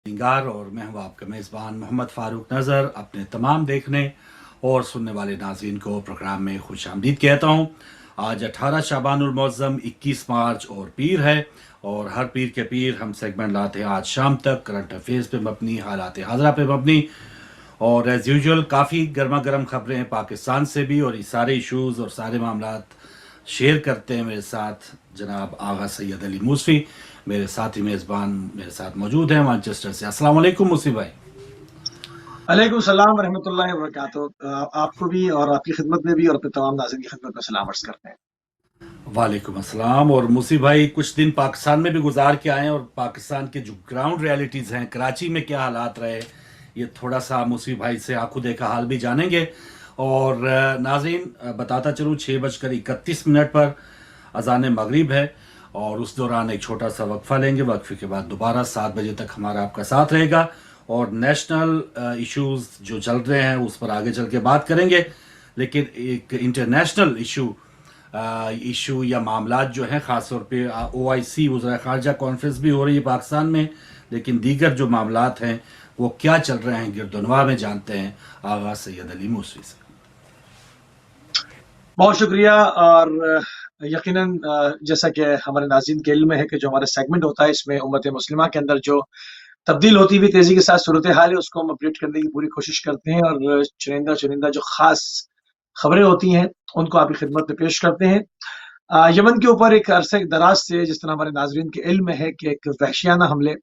सिंगार और मैं हूँ आपका मेज़बान मोहम्मद फ़ारूक नज़र। अपने तमाम देखने और सुनने वाले नाज़रीन को प्रोग्राम में खुश आमदीद कहता हूँ। आज 18 शाबानुल मुअज़्ज़म 21 मार्च और पीर है, और हर पीर के पीर हम सेगमेंट लाते हैं आज शाम तक करंट अफेयर्स पे मबनी, हालात हाज़रा पे मबनी, और एज़ यूजुअल काफ़ी गर्मा गर्म खबरें हैं पाकिस्तान से भी, और ये सारे इशूज़ और सारे मामलात शेयर करते हैं मेरे साथ जनाब आगा सैयद अली मूसवी। मेरे साथी मेज़बान मेरे साथ मौजूद हैं मैनचेस्टर से। अस्सलाम वालेकुम मूसवी भाई। अलैकुम सलाम रहमतुल्लाहि व बरकातुहू। आपको भी और आपकी खिदमत में भी और अपने तमाम नाज़रीन की खिदमत में सलाम अर्ज़ करते हैं। वालेकुम अस्सलाम। और मूसी भाई कुछ दिन पाकिस्तान में भी गुजार के आए हैं, और पाकिस्तान के जो ग्राउंड रियलिटीज़ हैं, कराची में क्या हालात रहे, ये थोड़ा सा मूसी भाई से आंखों देखा हाल भी जानेंगे। और नाज़रीन बताता चलूँ 6:31 पर अज़ान मगरिब है, और उस दौरान एक छोटा सा वक्फ़ा लेंगे। वक्फ़े के बाद दोबारा 7 बजे तक हमारा आपका साथ रहेगा, और नेशनल इश्यूज़ जो चल रहे हैं उस पर आगे चल के बात करेंगे। लेकिन एक इंटरनेशनल इशू या मामलात जो हैं, ख़ास तौर पे OIC वज़ीर ख़ारजा कॉन्फ्रेंस भी हो रही है पाकिस्तान में, लेकिन दीगर जो मामलात हैं वो क्या चल रहे हैं गिरदोनवा में, जानते हैं आगा सैयद अली मूसवी से। बहुत शुक्रिया। और यकीनन जैसा कि हमारे नाज़रीन के इल्म में है कि जो हमारा सेगमेंट होता है इसमें उम्मत मुस्लिमा के अंदर जो तब्दील होती हुई तेज़ी के साथ सूरत हाल है उसको हम अपडेट करने की पूरी कोशिश करते हैं, और चुनिंदा चुनिंदा जो ख़ास खबरें होती हैं उनको आपकी खिदमत में पेश करते हैं। यमन के ऊपर एक अरसे दराज से, जिस तरह हमारे नाज़रीन के इल्म में है, कि एक वहशियाना हमले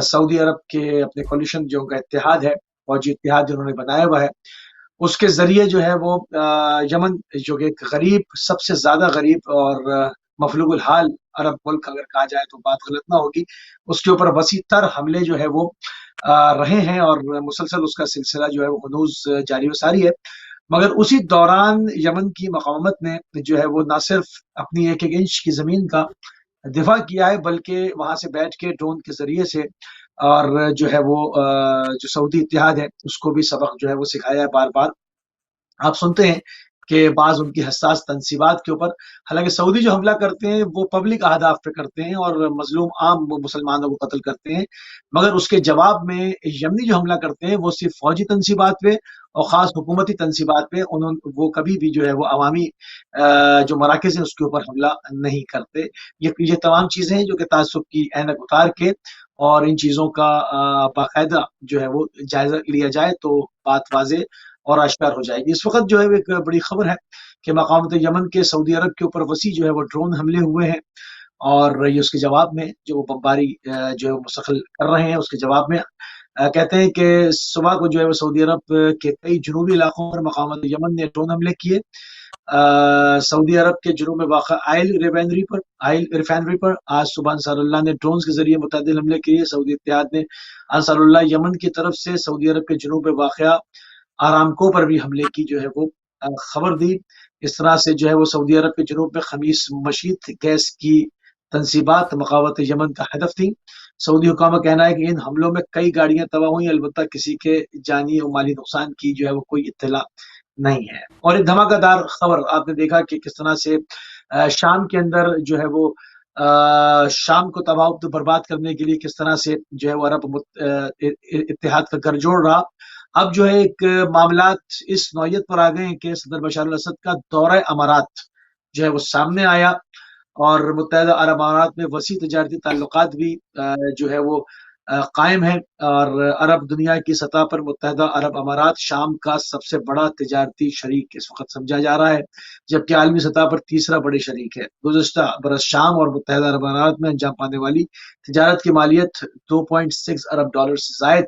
सऊदी अरब के अपने कोलिशन जो उनका इत्तेहाद है, फौजी इत्तेहाद जो उन्होंने बनाया हुआ है, उसके ज़रिए जो है वो यमन जो कि एक गरीब, सबसे ज़्यादा गरीब और मफलूकुल हाल अरब मुल्क अगर कहा जाए तो बात गलत ना होगी, उसके ऊपर वसी तर हमले जो है वो रहे हैं, और मुसलसल उसका सिलसिला जो है वो हनूज जारी व सारी है। मगर उसी दौरान यमन की मक़ावमत ने जो है वो ना सिर्फ अपनी एक एक इंच की ज़मीन का दिफा किया है, बल्कि वहां से बैठ के ड्रोन के जरिए से, और जो है वो जो सऊदी इत्तेहाद है उसको भी सबक जो है वो सिखाया है बार बार। आप सुनते हैं कि बाज़ उनकी हसास तनसीबात के ऊपर, हालांकि सऊदी जो हमला करते हैं वो पब्लिक अहदाफ पे करते हैं और मजलूम आम मुसलमानों को कत्ल करते हैं, मगर उसके जवाब में यमनी जो हमला करते हैं वो सिर्फ फौजी तनसीबात पे और ख़ास हुकूमती तनसीबात पे, उन्होंने वो कभी भी जो है वो अवामी जो मराकज़ हैं उसके ऊपर हमला नहीं करते। ये तमाम चीज़ें हैं जो कि तासुब की ऐनक उतार के और इन चीज़ों का बाकायदा जो है वो जायज़ा लिया जाए तो बात वाज़ेह और आश्कार हो जाएगी। इस वक़्त जो है वो एक बड़ी खबर है कि मक़ामत यमन के सऊदी अरब के ऊपर वसी जो है वो ड्रोन हमले हुए हैं, और ये उसके जवाब में जो वो बमबारी जो है मुस्तक़िल कर रहे हैं, उसके जवाब में कहते हैं कि सुबह को जो है वो सऊदी अरब के कई जुनूबी इलाकों पर मक़ामत यमन ने ड्रोन हमले किए। सऊदी अरब के जुनूब में वाक़ा आयल रिफाइनरी पर आज सुबह अंसारुल्लाह ने ड्रोन के जरिए मुतअद्दिद हमले किए। सऊदी इत्तेहाद ने अंसारुल्लाह यमन की तरफ से सऊदी अरब के जुनूब में वाक़या आरामको पर भी हमले की जो है वो खबर दी। इस तरह से जो है वो सऊदी अरब के जुनूब में खमीस मशीद गैस की तनसीबात मक़ावत यमन का हदफ थी। सऊदी हुकाम का कहना है कि इन हमलों में कई गाड़ियां तबाह हुई, अलबत्ता किसी के जानी और माली नुकसान की जो है वो कोई इत्तला नहीं है। और एक धमाकेदार खबर आपने देखा कि किस तरह से शाम के अंदर जो है वो शाम को तबाह बर्बाद करने के लिए किस तरह से जो है वो अरब इत्तेहाद का गठजोड़ रहा। अब जो है एक मामलात इस नौयत पर आ गए हैं कि सदर बशार अल असद का दौरा अमारात जो है वो सामने आया, और मुत्तहिदा अरब अमारात में वसी तजारती ताल्लुकात भी जो है वो कायम है, और अरब दुनिया की सतह पर मुत्तहिदा अरब अमारात शाम का सबसे बड़ा तजारती शरीक इस वक्त समझा जा रहा है, जबकि आलमी सतह पर तीसरा बड़े शरीक है। गुज़श्ता बरस शाम और मुत्तहिदा अरब अमारात में अंजाम पाने वाली तजारत की मालियत $2.6 अरब से जायद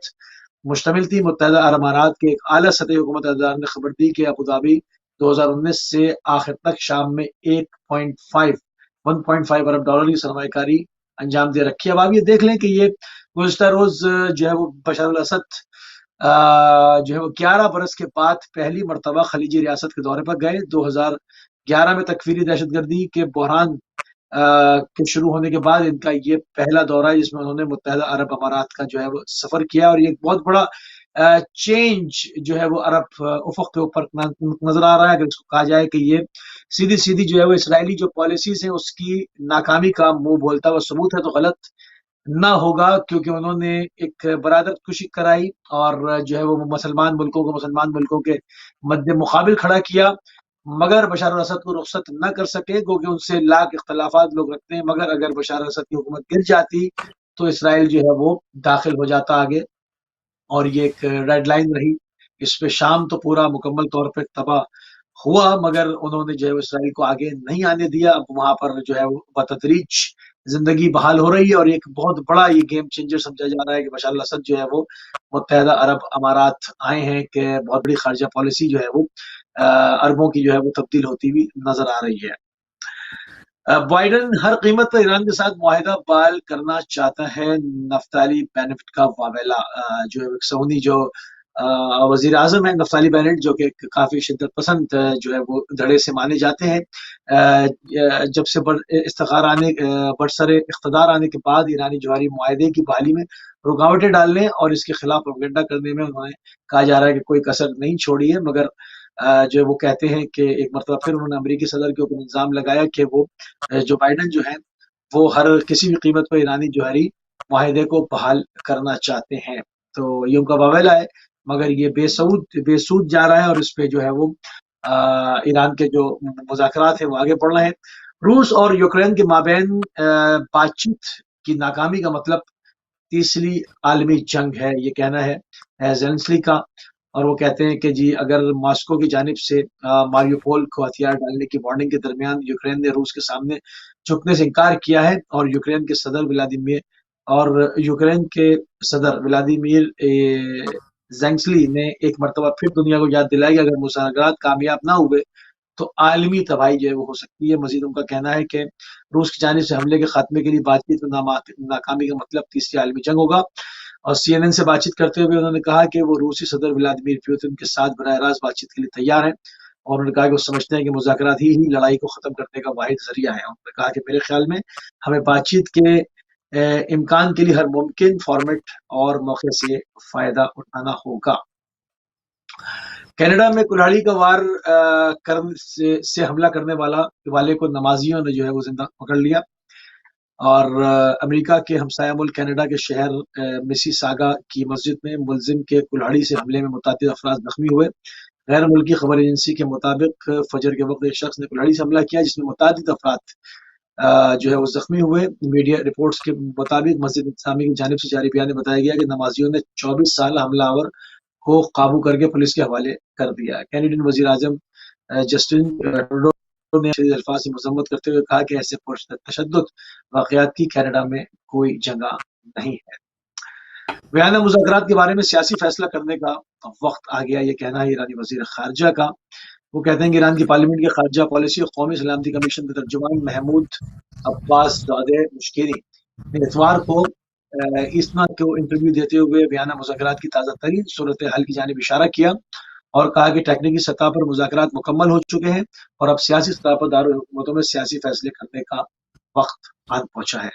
मुश्तमिल थी। मुत्तहिदा अरब अमारात के एक आला सतही हुकूमत अहदेदार ने खबर दी कि अबू धाबी 2019 से आखिर तक शाम में 1.5 अरब डॉलर की सरमायाकारी अंजाम दे रखी है। अब आप ये देख लें कि ये गुज़श्ता रोज जो है वो बशर अल असद जो है वो 11 बरस के बाद पहली मरतबा खलीजी रियासत के दौरे पर गए। 2011 में तकफीरी दहशतगर्दी के बहरान के शुरू होने के बाद इनका ये पहला दौरा है जिसमें उन्होंने मुत्तहिदा अरब अमारात का जो है वो सफर किया, और ये एक बहुत बड़ा चेंज जो है वो अरब उफक के ऊपर नजर आ रहा है। अगर इसको कहा जाए कि ये सीधी सीधी जो है वो इसराइली जो पॉलिसीज है उसकी नाकामी का मुंह बोलता हुआ सबूत है तो गलत نہ ہوگا، کیونکہ انہوں نے ایک برادر کشی کرائی اور جو ہے وہ مسلمان ملکوں کے مد مقابل کھڑا کیا، مگر بشار الاسد کو رخصت نہ کر سکے، کیونکہ ان سے لاکھ اختلافات لوگ رکھتے ہیں، مگر اگر بشار الاسد کی حکومت گر جاتی تو اسرائیل جو ہے وہ داخل ہو جاتا آگے، اور یہ ایک ریڈ لائن رہی اس پہ۔ شام تو پورا مکمل طور پہ تباہ ہوا، مگر انہوں نے جو ہے اسرائیل کو آگے نہیں آنے دیا۔ اب وہاں پر جو ہے وہ بتدریج زندگی بحال ہو رہی ہے، اور ایک بہت بڑا یہ گیم چینجر سمجھا جا رہا ہے کہ بشار الاسد جو ہے وہ متحدہ عرب امارات آئے ہیں، کہ بہت بڑی خارجہ پالیسی جو ہے وہ عربوں کی جو ہے وہ تبدیل ہوتی ہوئی نظر آ رہی ہے۔ بائیڈن ہر قیمت پر ایران کے ساتھ معاہدہ بحال کرنا چاہتا ہے، نفتالی بینٹ کا واویلا۔ جو سعودی جو وزیر اعظم ہے نفتالی بینٹ، جو کہ کافی شدت پسند جو ہے وہ دھڑے سے مانے جاتے ہیں، جب سے برسر اقتدار آنے کے بعد ایرانی جوہری معاہدے کی بحالی میں رکاوٹیں ڈالنے اور اس کے خلاف پروپیگنڈا کرنے میں انہوں نے کہا جا رہا ہے کہ کوئی کسر نہیں چھوڑی ہے، مگر جو وہ کہتے ہیں کہ ایک مرتبہ پھر انہوں نے امریکی صدر کے اوپر الزام لگایا کہ وہ جو بائیڈن جو ہیں وہ ہر کسی بھی قیمت پر ایرانی جوہری معاہدے کو بحال کرنا چاہتے ہیں۔ تو یہ ان کا واویلا ہے، مگر یہ بے سود جا رہا ہے، اور اس پہ جو ہے وہ ایران کے جو مذاکرات ہیں وہ آگے بڑھ رہے ہیں۔ روس اور یوکرین کے مابین بات چیت کی ناکامی کا مطلب تیسری عالمی جنگ ہے، یہ کہنا ہے زیلنسکی کا، اور وہ کہتے ہیں کہ جی اگر ماسکو کی جانب سے ماریوپول کو ہتھیار ڈالنے کی وارننگ کے درمیان یوکرین نے روس کے سامنے جھکنے سے انکار کیا ہے، اور یوکرین کے صدر ولادیمیر زینسلی نے ایک مرتبہ پھر دنیا کو یاد دلائی کہ اگر مذاکرات کامیاب نہ ہوئے تو عالمی تباہی جو ہے وہ ہو سکتی ہے۔ مزید ان کا کہنا ہے کہ روس کی جانب سے حملے کے خاتمے کے لیے بات چیت میں ناکامی کا مطلب تیسری عالمی جنگ ہوگا، اور سی این این سے بات چیت کرتے ہوئے انہوں نے کہا کہ وہ روسی صدر ولادیمیر پوتن کے ساتھ براہ راست بات چیت کے لیے تیار ہیں، اور انہوں نے کہا کہ وہ سمجھتے ہیں کہ مذاکرات ہی لڑائی کو ختم کرنے کا واحد ذریعہ ہے۔ انہوں نے کہا کہ میرے خیال میں ہمیں بات چیت کے امکان کے لیے ہر ممکن فارمیٹ اور موقع سے فائدہ اٹھانا ہوگا۔ کینیڈا میں کلہاڑی کا وار سے حملہ کرنے والے کو نمازیوں نے جو ہے وہ زندہ پکڑ لیا، اور امریکہ کے ہمسایہ ملک کینیڈا کے شہر میسی ساگا کی مسجد میں ملزم کے کلہاڑی سے حملے میں متعدد افراد زخمی ہوئے۔ غیر ملکی خبر ایجنسی کے مطابق فجر کے وقت ایک شخص نے کلہاڑی سے حملہ کیا، جس میں متعدد افراد جو ہے وہ زخمی ہوئے۔ میڈیا رپورٹس کے مطابق مسجد انتظامیہ کی جانب سے جاری بیان میں بتایا گیا کہ نمازیوں نے 24 سال حملہ آور کو قابو کر کے پولیس کے حوالے کر دیا۔ کینیڈین وزیر اعظم جسٹن ٹروڈو نے شدید الفاظ سے مذمت کرتے ہوئے کہا کہ ایسے تشدد واقعات کی کینیڈا میں کوئی جگہ نہیں ہے۔ بیانہ مذاکرات کے بارے میں سیاسی فیصلہ کرنے کا وقت آ گیا، یہ کہنا ہے ایرانی وزیر خارجہ کا۔ وہ کہتے ہیں کہ ایران کی پارلیمنٹ کی خارجہ پالیسی اور قومی سلامتی کمیشن کے ترجمان محمود عباس زادہ مشکری نے اتوار کو ایسنا کو انٹرویو دیتے ہوئے بیانہ مذاکرات کی تازہ ترین صورتحال کی جانب اشارہ کیا، اور کہا کہ ٹیکنیکی سطح پر مذاکرات مکمل ہو چکے ہیں، اور اب سیاسی سطح پر دارالحکومتوں میں سیاسی فیصلے کرنے کا وقت آن پہنچا ہے۔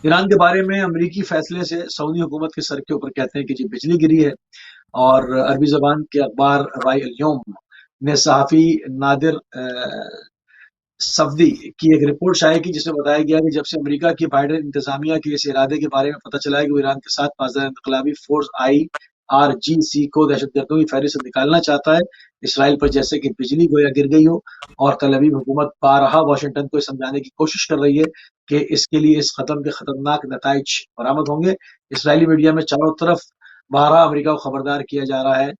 ایران کے بارے میں امریکی فیصلے سے سعودی حکومت کے سر کے اوپر کہتے ہیں کہ جی بجلی گری ہے، اور عربی زبان کے اخبار رائے الیوم نے صحافی نادر صفدی کی ایک رپورٹ شائع کی، جس میں بتایا گیا کہ جب سے امریکہ کی بائیڈن انتظامیہ کے اس ارادے کے بارے میں پتہ چلا ہے کہ وہ ایران کے ساتھ پاسدار انقلابی فورس IRGC کو دہشت گردوں کی فہرست سے نکالنا چاہتا ہے، اسرائیل پر جیسے کہ بجلی گویا گر گئی ہو، اور تل ابیب حکومت بارہا واشنگٹن کو سمجھانے کی کوشش کر رہی ہے کہ اس کے لیے اس قدم کے خطرناک نتائج برآمد ہوں گے۔ اسرائیلی میڈیا میں چاروں طرف بارہا امریکہ کو خبردار کیا جا رہا ہے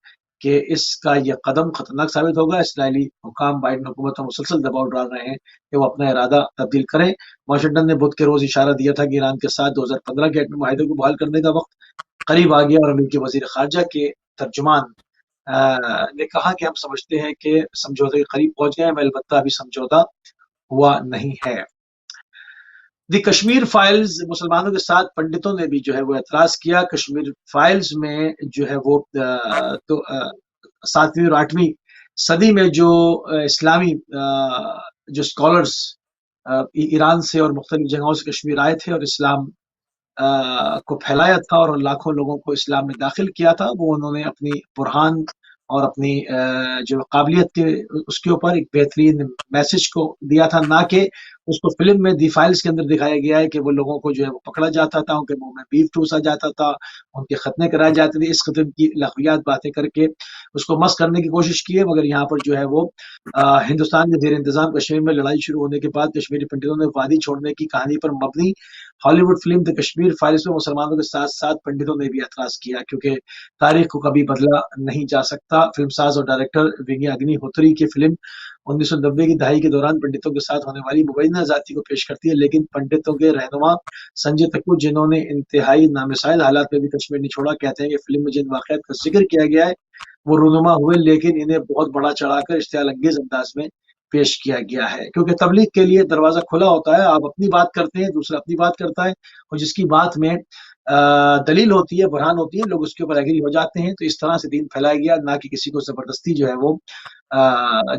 کہ اس کا یہ قدم خطرناک ثابت ہوگا۔ اسرائیلی حکام بائیڈن حکومت پر مسلسل دباؤ ڈال رہے ہیں کہ وہ اپنا ارادہ تبدیل کریں۔ واشنگٹن نے بدھ کے روز اشارہ دیا تھا کہ ایران کے ساتھ 2015 کے ایٹمی معاہدے کو بحال کرنے کا وقت قریب آ گیا، اور امریکی وزیر خارجہ کے ترجمان نے کہا کہ ہم سمجھتے ہیں کہ سمجھوتے کے قریب پہنچ گئے ہیں، البتہ ابھی سمجھوتا ہوا نہیں ہے۔ دی کشمیر فائلز، مسلمانوں کے ساتھ پنڈتوں نے بھی جو ہے وہ اعتراض کیا۔ کشمیر فائلز میں جو ہے وہ 7ویں اور 8ویں صدی میں جو اسلامی جو اسکالرز ایران سے اور مختلف جگہوں سے کشمیر آئے تھے اور اسلام کو پھیلایا تھا اور لاکھوں لوگوں کو اسلام میں داخل کیا تھا، وہ انہوں نے اپنی برہان اور اپنی جو قابلیت کے اس کے اوپر ایک بہترین میسج کو دیا تھا، نہ کہ اس کو فلم میں دی فائلز کے اندر دکھایا گیا ہے کہ وہ لوگوں کو جو ہے وہ پکڑا جاتا تھا، ان کے منہ میں بیف ٹوسا جاتا تھا، ان کے ختنے کرائے جاتے تھے، اس قسم کی لغویات باتیں کر کے اس کو مسخ کرنے کی کوشش کی ہے. مگر یہاں پر جو ہے وہ ہندوستان کے زیر انتظام کشمیر میں لڑائی شروع ہونے کے بعد کشمیری پنڈتوں نے وادی چھوڑنے کی کہانی پر مبنی ہالی would film the Kashmir files میں مسلمانوں کے ساتھ ساتھ پنڈتوں نے بھی اعتراض کیا، کیونکہ تاریخ کو کبھی بدلا نہیں جا سکتا. فلم ساز اور ڈائریکٹر وگی اگنی ہوتری کی فلم 1990 کی دہائی کے دوران پنڈتوں کے ساتھ ہونے والی مبینہ زیادتی کو پیش کرتی ہے، لیکن پنڈتوں کے رہنما سنجے تکو، جنہوں نے انتہائی نامسائل حالات میں بھی کشمیر نہیں چھوڑا، کہتے ہیں کہ فلم میں جن واقعات کا ذکر کیا گیا ہے وہ رونما ہوئے، لیکن انہیں بہت بڑا چڑھا کر اشتعال انگیز انداز میں پیش کیا گیا ہے. کیونکہ تبلیغ کے لیے دروازہ کھلا ہوتا ہے، آپ اپنی بات کرتے ہیں، دوسرا اپنی بات کرتا ہے، اور جس کی بات میں دلیل ہوتی ہے، برہان ہوتی ہے، لوگ اس کے اوپر ایگری ہو جاتے ہیں. تو اس طرح سے دین پھیلایا گیا، نہ کہ کسی کو زبردستی جو ہے وہ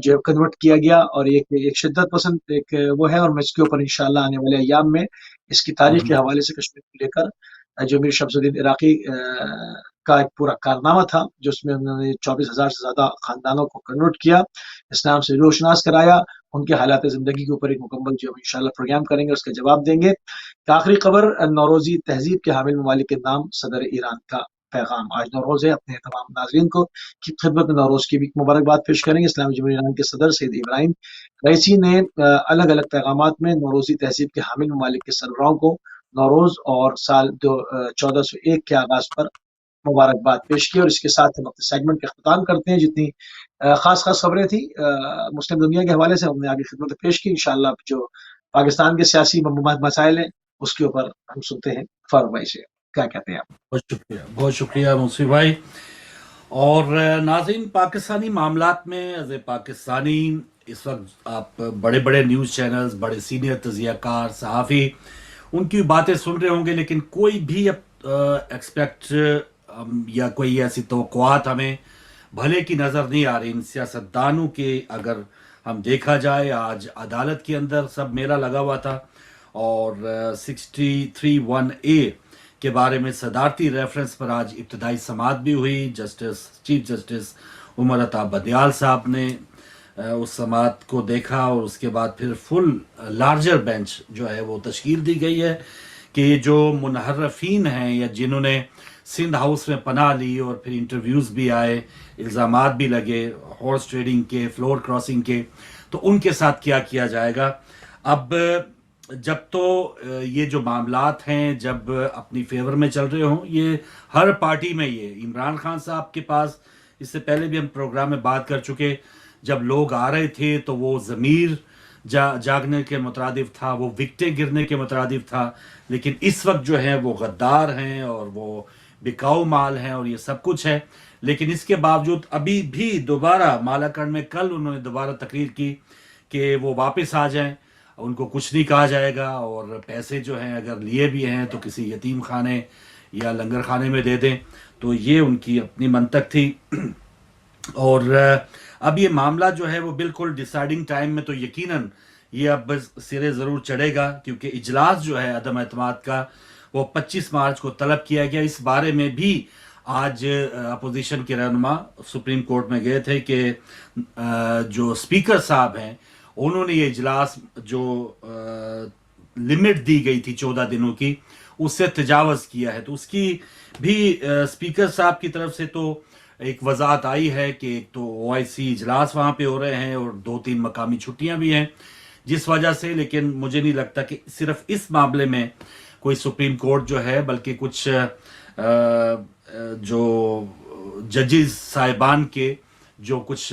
جو کنورٹ کیا گیا. اور ایک شدت پسند ایک وہ ہے، اور میں اس کے اوپر انشاءاللہ آنے والے ایام میں اس کی تاریخ کے حوالے سے کشمیر کو لے کر جو میر شمس الدین عراقی کا ایک پورا کارنامہ تھا، جس میں انہوں نے 24,000 سے زیادہ خاندانوں کو کنورٹ کیا، اسلام سے روشناس کرایا، ان کے حالات زندگی کے اوپر ایک مکمل جو ہم انشاءاللہ پروگرام کریں گے، اس کا جواب دیں گے. آخری خبر، نوروزی تہذیب کے حامل ممالک کے نام صدر ایران کا پیغام. آج نوروز ہے، اپنے تمام ناظرین کو کی خدمت میں نوروز کی بھی مبارکباد پیش کریں گے. اسلامی جمہوریہ ایران کے صدر سید ابراہیم رئیسی نے الگ الگ پیغامات میں نوروزی تہذیب کے حامل ممالک کے سربراہوں کو نوروز اور سال 1401 کے آغاز پر مبارکباد پیش کی. اور اس کے ساتھ ہم اپنے سیگمنٹ کا اختتام کرتے ہیں. جتنی خاص خبریں تھیں مسلم دنیا کے حوالے سے ہم نے آگے خدمت میں پیش کی. انشاءاللہ جو پاکستان کے سیاسی مسائل ہیں اس کے اوپر ہم سنتے ہیں فاروق بھائی سے، کیا کہتے ہیں آپ؟ بہت شکریہ موسی بھائی. اور ناظرین، پاکستانی معاملات میں ایز اے پاکستانی اس وقت آپ بڑے بڑے نیوز چینلز، بڑے سینئر تجزیہ کار، صحافی، ان کی باتیں سن رہے ہوں گے، لیکن کوئی بھی ایکسپیکٹ یا کوئی ایسی توقعات ہمیں بھلے کی نظر نہیں آ رہی ان سیاستدانوں کے. اگر ہم دیکھا جائے، آج عدالت کے اندر سب میلہ لگا ہوا تھا، اور 63(1)(a) کے بارے میں صدارتی ریفرنس پر آج ابتدائی سماعت بھی ہوئی. چیف جسٹس عمر عطا بدیال صاحب نے اس سماعت کو دیکھا، اور اس کے بعد پھر فل لارجر بینچ جو ہے وہ تشکیل دی گئی ہے کہ جو منحرفین ہیں یا جنہوں نے سندھ ہاؤس میں پناہ لی اور پھر انٹرویوز بھی آئے، الزامات بھی لگے ہارس ٹریڈنگ کے، فلور کراسنگ کے، تو ان کے ساتھ کیا کیا جائے گا. اب جب تو یہ جو معاملات ہیں جب اپنی فیور میں چل رہے ہوں، یہ ہر پارٹی میں، یہ عمران خان صاحب کے پاس اس سے پہلے بھی ہم پروگرام میں بات کر چکے، جب لوگ آ رہے تھے تو وہ ضمیر جاگنے کے مترادف تھا، وہ وکٹیں گرنے کے مترادف تھا. لیکن اس وقت جو ہے وہ غدار ہیں اور وہ بکاؤ مال ہیں اور یہ سب کچھ ہے. لیکن اس کے باوجود ابھی بھی دوبارہ مالاکنڈ میں کل انہوں نے دوبارہ تقریر کی کہ وہ واپس آ جائیں، ان کو کچھ نہیں کہا جائے گا، اور پیسے جو ہیں اگر لیے بھی ہیں تو کسی یتیم خانے یا لنگر خانے میں دے دیں. تو یہ ان کی اپنی منطق تھی. اور اب یہ معاملہ جو ہے وہ بالکل ڈیسائیڈنگ ٹائم میں تو یقیناً یہ اب سرے ضرور چڑھے گا، کیونکہ اجلاس جو ہے عدم اعتماد کا وہ 25 مارچ کو طلب کیا گیا. اس بارے میں بھی آج اپوزیشن کے رہنما سپریم کورٹ میں گئے تھے کہ جو اسپیکر صاحب ہیں انہوں نے یہ اجلاس جو لمٹ دی گئی تھی 14 دنوں کی، اس سے تجاوز کیا ہے. تو اس کی بھی اسپیکر صاحب کی طرف سے تو ایک وضاحت آئی ہے کہ ایک تو OIC اجلاس وہاں پہ ہو رہے ہیں اور 2-3 مقامی چھٹیاں بھی ہیں جس وجہ سے. لیکن مجھے نہیں لگتا کہ صرف اس معاملے میں کوئی سپریم کورٹ جو ہے، بلکہ کچھ جو ججز صاحبان کے جو کچھ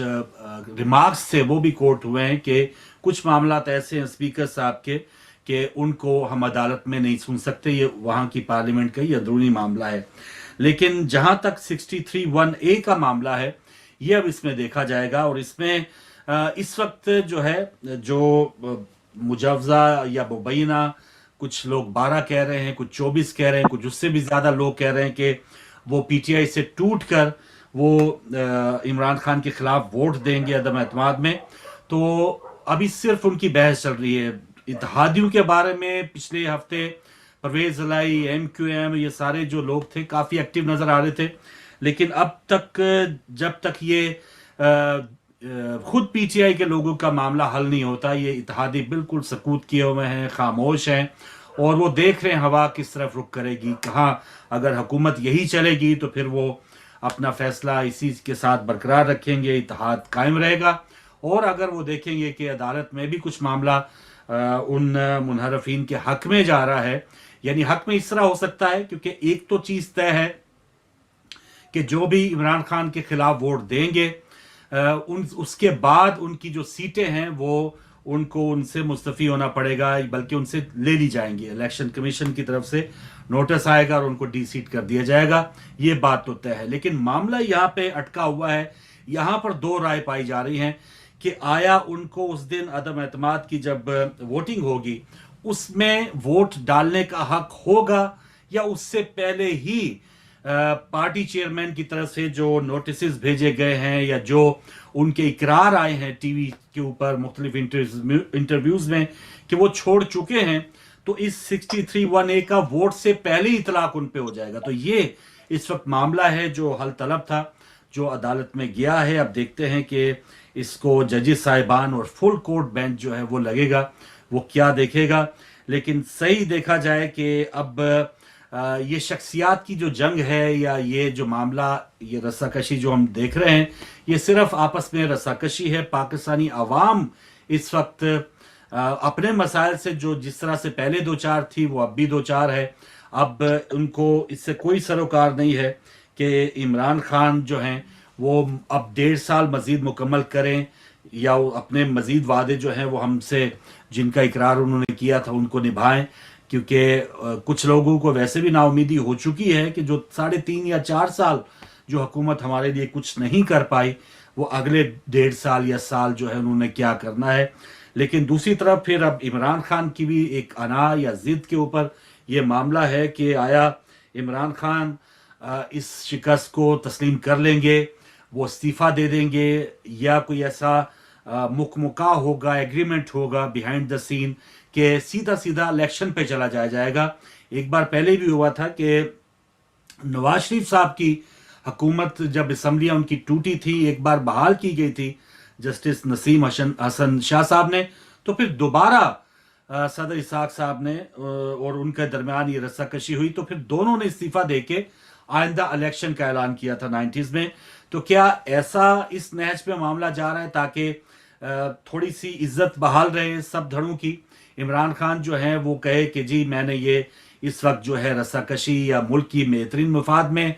ریمارکس تھے وہ بھی کوٹ ہوئے ہیں کہ کچھ معاملات ایسے ہیں اسپیکر صاحب کے کہ ان کو ہم عدالت میں نہیں سن سکتے، یہ وہاں کی پارلیمنٹ کا یہ اندرونی معاملہ ہے. لیکن جہاں تک 63(1)(a) کا معاملہ ہے، یہ اب اس میں دیکھا جائے گا. اور اس میں اس وقت جو ہے جو مجوزہ یا مبینہ، کچھ لوگ 12 کہہ رہے ہیں، کچھ 24 کہہ رہے ہیں، کچھ اس سے بھی زیادہ لوگ کہہ رہے ہیں کہ وہ PTI سے ٹوٹ کر وہ عمران خان کے خلاف ووٹ دیں گے عدم اعتماد میں. تو ابھی صرف ان کی بحث چل رہی ہے. اتحادیوں کے بارے میں پچھلے ہفتے پرویز الہی، MQM، یہ سارے جو لوگ تھے کافی ایکٹیو نظر آ رہے تھے. لیکن اب تک جب تک یہ खुद पीटीआई के लोगों का मामला हल नहीं होता, ये इत्तेहादी बिल्कुल सकूत किए हुए हैं, खामोश हैं और वो देख रहे हैं हवा किस तरफ रुख करेगी, कहाँ अगर हुकूमत यही चलेगी तो फिर वो अपना फैसला इसी के साथ बरकरार रखेंगे, इत्तेहाद कायम रहेगा। और अगर वो देखेंगे कि अदालत में भी कुछ मामला उन मुनहरफीन के हक में जा रहा है, यानी हक में इस तरह हो सकता है, क्योंकि एक तो चीज़ तय है कि जो भी इमरान खान के खिलाफ वोट देंगे उसके बाद उनकी जो सीटें हैं वो उनको उनसे मुस्तफ़ी होना पड़ेगा, बल्कि उनसे ले ली जाएंगी। इलेक्शन कमीशन की तरफ से नोटिस आएगा और उनको डी सीट कर दिया जाएगा, ये बात तो तय है। लेकिन मामला यहाँ पे अटका हुआ है, यहाँ पर दो राय पाई जा रही हैं कि आया उनको उस दिन अदम एतमाद की जब वोटिंग होगी उसमें वोट डालने का हक होगा, या उससे पहले ही पार्टी चेयरमैन की तरफ से जो नोटिस भेजे गए हैं या जो उनके इकरार आए हैं टीवी के ऊपर मुख्तलिफ इंटरव्यूज में कि वो छोड़ चुके हैं, तो इस 63(1)(a) का वोट से पहले ही इतलाक उन पे हो जाएगा। तो ये इस वक्त मामला है जो हल तलब था, जो अदालत में गया है। अब देखते हैं कि इसको जजेस साहिबान और फुल कोर्ट बेंच जो है वो लगेगा, वो क्या देखेगा। लेकिन सही देखा जाए कि अब ये शख्सियात की जो जंग है या ये जो मामला, ये रस्साकशी जो हम देख रहे हैं, ये सिर्फ आपस में रस्साकशी है। पाकिस्तानी अवाम इस वक्त अपने मसाइल से जो जिस तरह से पहले दो चार थी वो अब भी दो चार है। अब उनको इससे कोई सरोकार नहीं है कि इमरान खान जो हैं वो अब 1.5 साल मजीद मुकम्मल करें या अपने मजीद वादे जो हैं वो हमसे जिनका इकरार उन्होंने किया था उनको निभाएं, क्योंकि कुछ लोगों को वैसे भी नाउमीदी हो चुकी है कि जो 3.5 या 4 साल जो हुकूमत हमारे लिए कुछ नहीं कर पाई, वो अगले 1.5 साल या साल जो है उन्होंने क्या करना है। लेकिन दूसरी तरफ फिर अब इमरान खान की भी एक अना या जिद के ऊपर ये मामला है कि आया इमरान खान इस शिकस्त को तस्लीम कर लेंगे, वो इस्तीफ़ा दे देंगे, या कोई ऐसा मुकमुका होगा, एग्रीमेंट होगा बिहाइंड द सीन कि सीधा सीधा इलेक्शन पे चला जाएगा। एक बार पहले भी हुआ था कि नवाज शरीफ साहब की हुकूमत जब असम्बलियाँ उनकी टूटी थी, एक बार बहाल की गई थी जस्टिस नसीम हसन शाह साहब ने, तो फिर दोबारा सदर इसाक साहब ने और उनके दरमियान ये रस्साकशी हुई, तो फिर दोनों ने इस्तीफा देके आइंदा इलेक्शन का ऐलान किया था 90s में। तो क्या ऐसा इस नहज पे मामला जा रहा है ताकि थोड़ी सी इज्जत बहाल रहे सब धड़ों की? इमरान खान जो है वो कहे कि जी मैंने ये इस वक्त जो है रस्साकशी या मुल्क की बेहतरीन मफाद में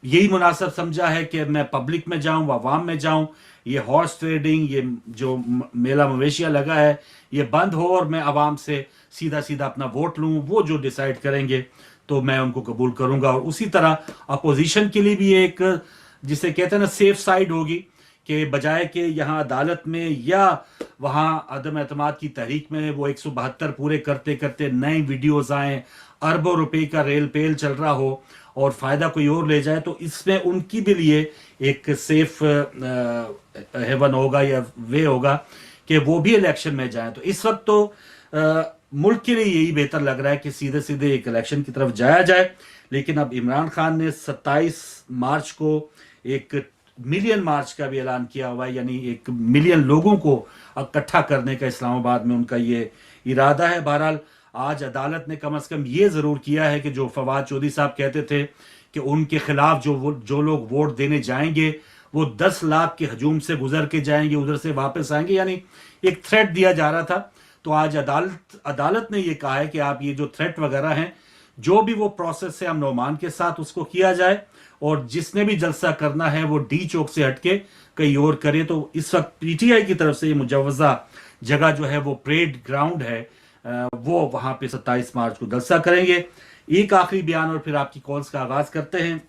यही मुनासिब समझा है कि मैं पब्लिक में जाऊं, अवाम में जाऊं, ये हॉर्स ट्रेडिंग, ये जो मेला मवेशिया लगा है ये बंद हो और मैं अवाम से सीधा सीधा अपना वोट लूं। वो जो डिसाइड करेंगे तो मैं उनको कबूल करूंगा। और उसी तरह अपोजिशन के लिए भी एक जिसे कहते हैं ना सेफ साइड होगी कि बजाय कि यहाँ अदालत में या वहाँ अदम एतमाद की तहरीक में वो 172 पूरे करते करते नए वीडियोस आए, अरबों रुपए का रेल पेल चल रहा हो और फायदा कोई और ले जाए, तो इसमें उनकी भी लिए एक सेफ हेवन होगा या वे होगा कि वो भी इलेक्शन में जाए। तो इस वक्त तो मुल्क के लिए यही बेहतर लग रहा है कि सीधे सीधे एक इलेक्शन की तरफ जाया जाए। लेकिन अब इमरान खान ने 27 मार्च को एक मिलियन मार्च का भी ऐलान किया हुआ है, यानी 1 मिलियन लोगों को इकट्ठा करने का इस्लामाबाद में उनका ये इरादा है। बहरहाल आज अदालत ने कम से कम ये ज़रूर किया है कि जो फवाद चौधरी साहब कहते थे कि उनके खिलाफ जो लोग वोट देने जाएंगे वो 10 लाख के हजूम से गुजर के जाएंगे, उधर से वापस आएंगे, यानी एक थ्रेट दिया जा रहा था। तो आज अदालत ने ये कहा है कि आप ये जो थ्रेट वगैरह हैं, जो भी वो प्रोसेस है अमन के साथ उसको किया जाए, और जिसने भी जलसा करना है वो डी चौक से हटके कहीं और करे। तो इस वक्त पीटीआई की तरफ से ये मुजवजा जगह जो है वो परेड ग्राउंड है, वो वहां पे 27 मार्च को जलसा करेंगे। एक आखिरी बयान और फिर आपकी कॉल्स का आगाज करते हैं।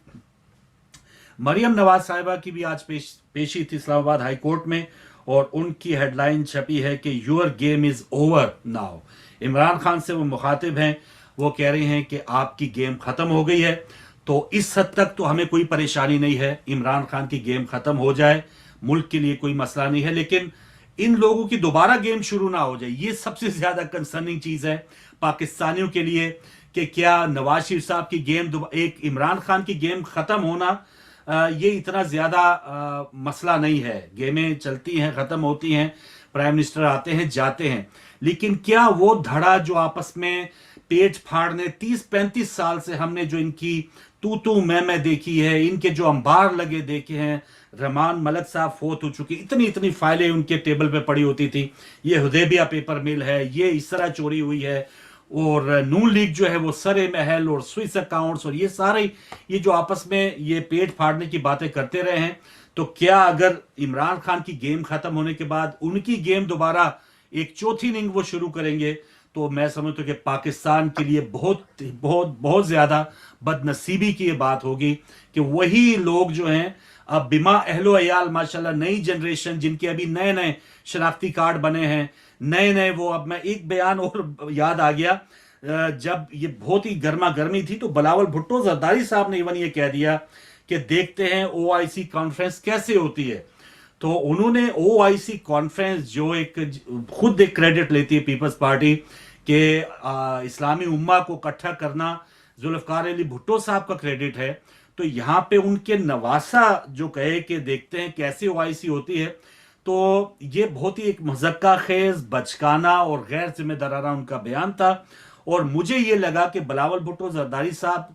मरियम नवाज साहिबा की भी आज पेशी थी इस्लामाबाद हाई कोर्ट में, और उनकी हेडलाइन छपी है कि your game is over now. Imran Khan से वो मुखातिब हैं, वो कह रहे हैं कि आपकी गेम खत्म हो गई है। तो इस हद तक तो हमें कोई परेशानी नहीं है, इमरान खान की गेम खत्म हो जाए, मुल्क के लिए कोई मसला नहीं है, लेकिन इन लोगों की दोबारा गेम शुरू ना हो जाए, ये सबसे ज्यादा कंसर्निंग चीज है पाकिस्तानियों के लिए कि क्या नवाज शरीफ साहब की गेम, एक इमरान खान की गेम खत्म होना ये इतना ज्यादा मसला नहीं है। गेमें चलती हैं, खत्म होती हैं, प्राइम मिनिस्टर आते हैं जाते हैं, लेकिन क्या वो धड़ा जो आपस में पेट फाड़ने 30-35 साल से हमने जो इनकी तू मैं देखी है, इनके जो अंबार लगे देखे हैं, रहमान मलक साहब फोत हो चुके, इतनी इतनी फाइलें उनके टेबल पे पड़ी होती थी, ये हुदैबिया पेपर मिल है, ये इस तरह चोरी हुई है, और नून लीग जो है वो सरे महल और स्विस अकाउंट्स और ये सारे, ये जो आपस में ये पेट फाड़ने की बातें करते रहे हैं, तो क्या अगर इमरान खान की गेम खत्म होने के बाद उनकी गेम दोबारा एक चौथी इनिंग वो शुरू करेंगे, तो मैं समझता हूं कि पाकिस्तान के लिए बहुत बहुत बहुत ज्यादा बदनसीबी की ये बात होगी कि वही लोग जो हैं अब बिमा अहलो अयाल माशाल्लाह नई जनरेशन जिनके अभी नए नए शनाख्ती कार्ड बने हैं, नए नए वो, अब मैं एक बयान और याद आ गया, जब ये बहुत ही गर्मा गर्मी थी तो बिलावल भुट्टो जरदारी साहब ने इवन ये कह दिया कि देखते हैं ओआईसी कॉन्फ्रेंस कैसे होती है। तो उन्होंने ओआईसी कॉन्फ्रेंस जो एक खुद एक क्रेडिट लेती है पीपल्स पार्टी के इस्लामी उम्मा को इकट्ठा करना जुल्फकार अली भुट्टो साहब का क्रेडिट है, तो यहाँ पे उनके नवासा जो कहे कि देखते हैं कैसे ओआईसी होती है, तो ये बहुत ही एक मज़क्का खेज बचकाना और गैर जिम्मेदाराना उनका बयान था। और मुझे ये लगा कि बिलावल भुट्टो जरदारी साहब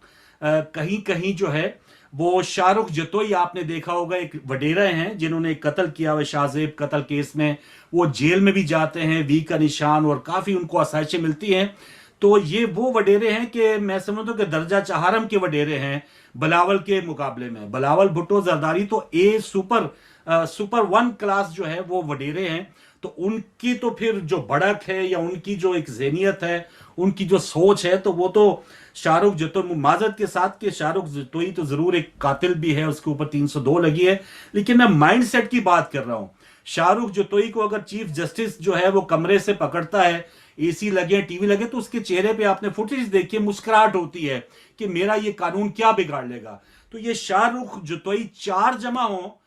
कहीं कहीं जो है वो शाहरुख जतोई, आपने देखा होगा एक वडेरा हैं जिन्होंने कत्ल किया हुआ शाहजेब कत्ल केस में, वो जेल में भी जाते हैं, वी का निशान और काफ़ी उनको आसाइशें मिलती हैं, तो ये वो वडेरे हैं कि मैं समझता हूँ कि दर्जा चहारम के वडेरे हैं बिलावल के मुकाबले में। बिलावल भुट्टो जरदारी तो ए सुपर 1 क्लास जो है वो वडेरे हैं, तो उनकी तो फिर जो बढ़क है या उनकी जो एक ज़हनियत है, उनकी जो सोच है, तो वो तो शाहरुख जतोई, माजरत के साथ कि शाहरुख जतोई तो जरूर एक कातिल भी है, उसके ऊपर 302 लगी है, लेकिन मैं माइंड सेट की बात कर रहा हूं। शाहरुख जतोई को अगर चीफ जस्टिस जो है वो कमरे से पकड़ता है, एसी लगे टीवी लगे, तो उसके चेहरे पे आपने फुटेज देखिए मुस्कुराहट होती है कि मेरा ये कानून क्या बिगाड़ लेगा। तो ये शाहरुख जतोई 4 जमा हो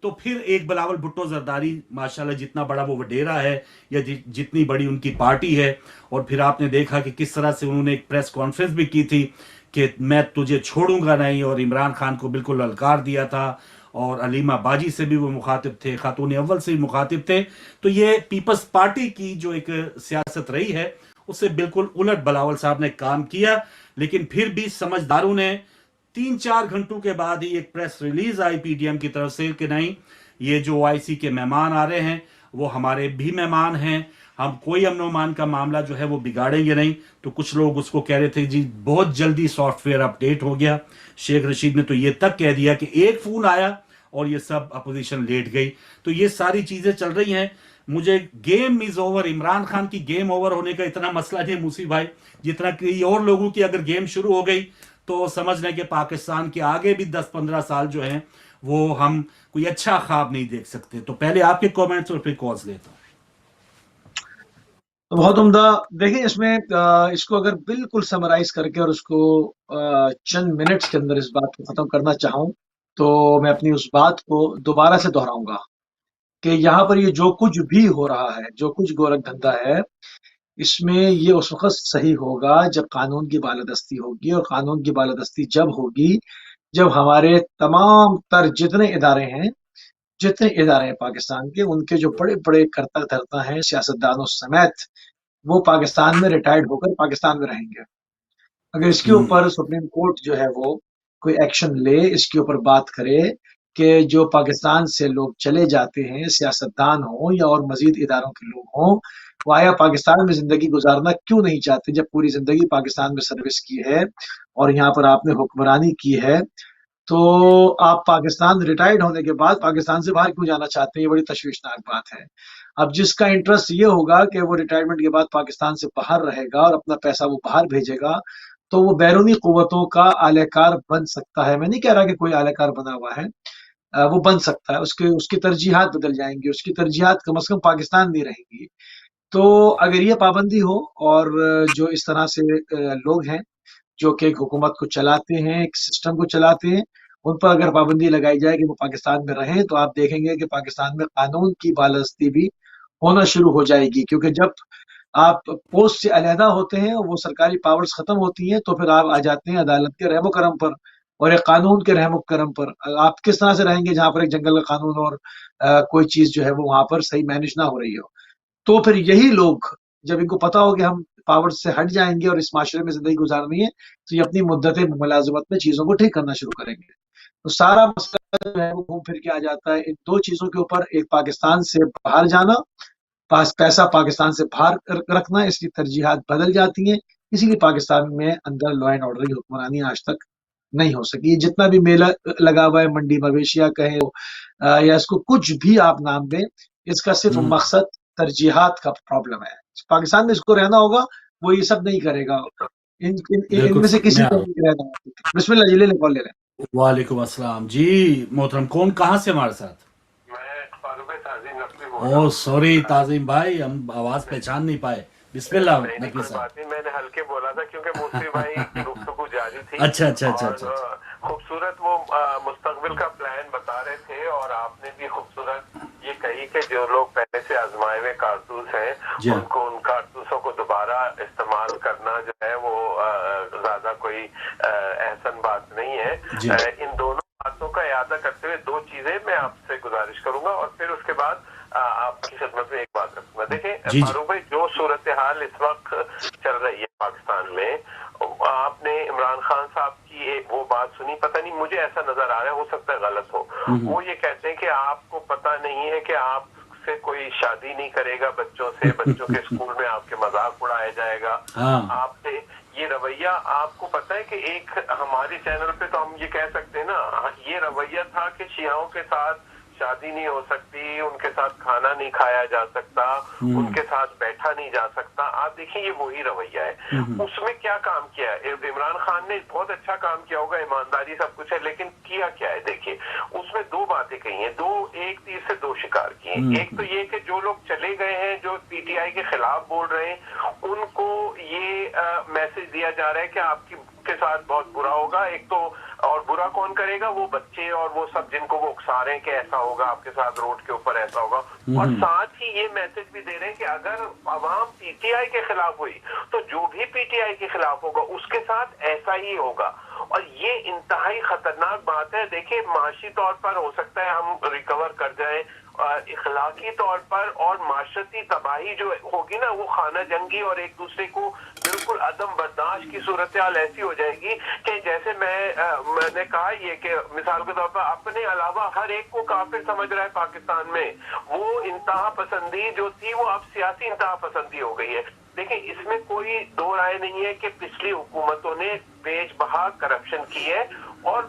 तो फिर एक बिलावल भुट्टो जरदारी माशाल्लाह जितना बड़ा वो वडेरा है या जितनी बड़ी उनकी पार्टी है, और फिर आपने देखा कि किस तरह से उन्होंने एक प्रेस कॉन्फ्रेंस भी की थी कि मैं तुझे छोड़ूंगा नहीं, और इमरान खान को बिल्कुल ललकार दिया था, और अलीमा बाजी से भी वो मुखातिब थे, खातून अव्वल से भी मुखातिब थे। तो ये पीपल्स पार्टी की जो एक सियासत रही है उससे बिल्कुल उलट बिलावल साहब ने काम किया, लेकिन फिर भी समझदारों ने 3-4 घंटों के बाद ही एक प्रेस रिलीज आई पीडीएम की तरफ से कि नहीं, ये जो ओआईसी के मेहमान आ रहे हैं वो हमारे भी मेहमान हैं, हम कोई अमन अमान का मामला जो है वो बिगाड़ेंगे नहीं। तो कुछ लोग उसको कह रहे थे जी बहुत जल्दी सॉफ्टवेयर अपडेट हो गया। शेख रशीद ने तो ये तक कह दिया कि एक फोन आया और ये सब अपोजिशन लेट गई। तो ये सारी चीजें चल रही हैं। मुझे game is over, Imran Khan की गेम ओवर होने का इतना मसला नहीं मुसी भाई, जितना कई और लोगों की अगर गेम शुरू हो गई तो समझ लें कि पाकिस्तान के आगे भी 10-15 साल जो हैं वो हम कोई अच्छा ख्वाब नहीं देख सकते। तो पहले आपके कमेंट्स और फिर कॉल्स लेता हूं। तो बहुत उम्दा। देखिए इसमें इसको अगर बिल्कुल समराइज करके और उसको चंद मिनट्स के अंदर इस बात को खत्म करना चाहूं, तो मैं अपनी उस बात को दोबारा से दोहराऊंगा कि यहाँ पर ये जो कुछ भी हो रहा है, जो कुछ गोरख धंधा है, इसमें ये उस वक्त सही होगा जब कानून की बालादस्ती होगी। और कानून की बालादस्ती जब होगी जब हमारे तमाम तर जितने इदारे हैं पाकिस्तान के, उनके जो बड़े बड़े करता धरता हैं सियासतदानों समेत, वो पाकिस्तान में रिटायर्ड होकर पाकिस्तान में रहेंगे। अगर इसके ऊपर सुप्रीम कोर्ट जो है वो कोई एक्शन ले, इसके ऊपर बात करे कि जो पाकिस्तान से लोग चले जाते हैं, सियासतदान हो या और मजीद इदारों के लोग हों, वो आया पाकिस्तान में जिंदगी गुजारना क्यों नहीं चाहते जब पूरी जिंदगी पाकिस्तान में सर्विस की है और यहाँ पर आपने हुक्मरानी की है, तो आप पाकिस्तान रिटायर्ड होने के बाद पाकिस्तान से बाहर क्यों जाना चाहते हैं? ये बड़ी तशवीशनाक बात है। अब जिसका इंटरेस्ट ये होगा कि वो रिटायरमेंट के बाद पाकिस्तान से बाहर रहेगा और अपना पैसा वो बाहर भेजेगा, तो वो बैरूनी कुव्वतों का आलेकार बन सकता है। मैं नहीं कह रहा कि कोई आलेकार बना हुआ है, वो बन सकता है। उसकी तरजीहात बदल जाएंगी, उसकी तरजीहात कम से कम पाकिस्तान नहीं रहेंगी। तो अगर ये पाबंदी हो और जो इस तरह से लोग हैं जो कि एक हुकूमत को चलाते हैं, एक सिस्टम को चलाते हैं, उन पर अगर पाबंदी लगाई जाए कि वो पाकिस्तान में रहें, तो आप देखेंगे कि पाकिस्तान में कानून की बालादस्ती भी होना शुरू हो जाएगी। क्योंकि जब आप पोस्ट से अलहदा होते हैं, वो सरकारी पावर्स खत्म होती हैं, तो फिर आप आ जाते हैं अदालत के रहमो करम पर اور ایک قانون کے رحم و کرم پر آپ کس طرح سے رہیں گے جہاں پر ایک جنگل کا قانون اور کوئی چیز جو ہے وہ وہاں پر صحیح مینج نہ ہو رہی ہو؟ تو پھر یہی لوگ جب ان کو پتا ہو کہ ہم پاور سے ہٹ جائیں گے اور اس معاشرے میں زندگی گزارنی ہے تو یہ اپنی مدت ملازمت میں چیزوں کو ٹھیک کرنا شروع کریں گے. تو سارا مسئلہ جو ہے وہ گھوم پھر کے آ جاتا ہے ان دو چیزوں کے اوپر. ایک پاکستان سے باہر جانا، پیسہ پاکستان سے باہر رکھنا، اس کی ترجیحات بدل جاتی ہیں. اسی لیے پاکستان میں اندر لا اینڈ آرڈر کی حکمرانی آج تک نہیں ہو سکی. جتنا بھی میلہ لگا ہوا ہے، منڈی مویشیاں کہیں یا اس کو کچھ بھی آپ نام دیں، اس کا صرف مقصد ترجیحات کا پرابلم ہے. پاکستان میں اس کو رہنا ہوگا، وہ یہ سب نہیں کرے گا. ان بالکل میں سے کسی میں کو نہیں رہنا ہوگا. بسم اللہ جی، لے لیں کال لے لیں. وعلیکم السلام جی محترم. کون کہاں سے ہمارے ساتھ؟ او سوری تعظیم بھائی، ہم آواز پہچان نہیں پائے. بسم اللہ نقوی صاحب. میں نے ہلکے بولا تھا کیونکہ مفتی بھائی کی گفتگو جاری تھی. اچھا اچھا اچھا اور اچھا خوبصورت وہ مستقبل کا پلان بتا رہے تھے، اور آپ نے بھی خوبصورت یہ کہی کہ جو لوگ پہلے سے آزمائے ہوئے کارتوس ہیں ان کو ان کارتوسوں کو دوبارہ استعمال کرنا جو ہے وہ زیادہ کوئی احسن بات نہیں ہے. ان دونوں باتوں کا اعادہ کرتے ہوئے دو چیزیں میں آپ سے گزارش کروں گا، اور پھر اس کے بعد آپ کی خدمت میں ایک بات رکھوں گا. دیکھیں فاروق بھائی، جو صورتحال اس وقت چل رہی ہے پاکستان میں، آپ نے عمران خان صاحب کی ایک وہ بات سنی، پتہ نہیں مجھے ایسا نظر آ رہا ہے، ہو سکتا ہے غلط ہو. وہ یہ کہتے ہیں کہ آپ کو پتہ نہیں ہے کہ آپ سے کوئی شادی نہیں کرے گا بچوں سے، بچوں کے اسکول میں آپ کے مذاق اڑایا جائے گا. آپ سے یہ رویہ، آپ کو پتہ ہے کہ ایک ہمارے چینل پہ تو ہم یہ کہہ سکتے ہیں نا، یہ رویہ تھا کہ شیعوں کے ساتھ شادی نہیں ہو سکتی، ان کے ساتھ کھانا نہیں کھایا جا سکتا، ان کے ساتھ بیٹھا نہیں جا سکتا. آپ دیکھیں یہ وہی رویہ ہے. اس میں کیا کام کیا ہے عمران خان نے؟ بہت اچھا کام کیا ہوگا، ایمانداری سب کچھ ہے، لیکن کیا کیا ہے؟ دیکھیے اس میں دو باتیں کہی ہیں، ایک تیر سے دو شکار کی ہیں. ایک تو یہ کہ جو لوگ چلے گئے ہیں، جو پی ٹی آئی کے خلاف بول رہے ہیں، ان کو یہ میسج دیا جا رہا ہے کہ آپ کے ساتھ بہت برا ہوگا. ایک تو اور برا کون کرے گا؟ وہ بچے اور وہ سب جن کو وہ اکسا رہے ہیں کہ ایسا ہوگا آپ کے ساتھ، روڈ کے اوپر ایسا ہوگا. اور ساتھ ہی یہ میسج بھی دے رہے ہیں کہ اگر عوام پی ٹی آئی کے خلاف ہوئی تو جو بھی پی ٹی آئی کے خلاف ہوگا اس کے ساتھ ایسا ہی ہوگا. اور یہ انتہائی خطرناک بات ہے. دیکھیں معاشی طور پر ہو سکتا ہے ہم ریکور کر جائیں، اخلاقی طور پر اور معاشرتی تباہی جو ہوگی نا، وہ خانہ جنگی اور ایک دوسرے کو بالکل عدم برداشت کی صورتحال ایسی ہو جائے گی کہ جیسے میں نے کہا یہ کہ مثال کے طور پر اپنے علاوہ ہر ایک کو کافر سمجھ رہا ہے پاکستان میں. وہ انتہا پسندی جو تھی وہ اب سیاسی انتہا پسندی ہو گئی ہے. دیکھیں اس میں کوئی دو رائے نہیں ہے کہ پچھلی حکومتوں نے بیش بہا کرپشن کی ہے، اور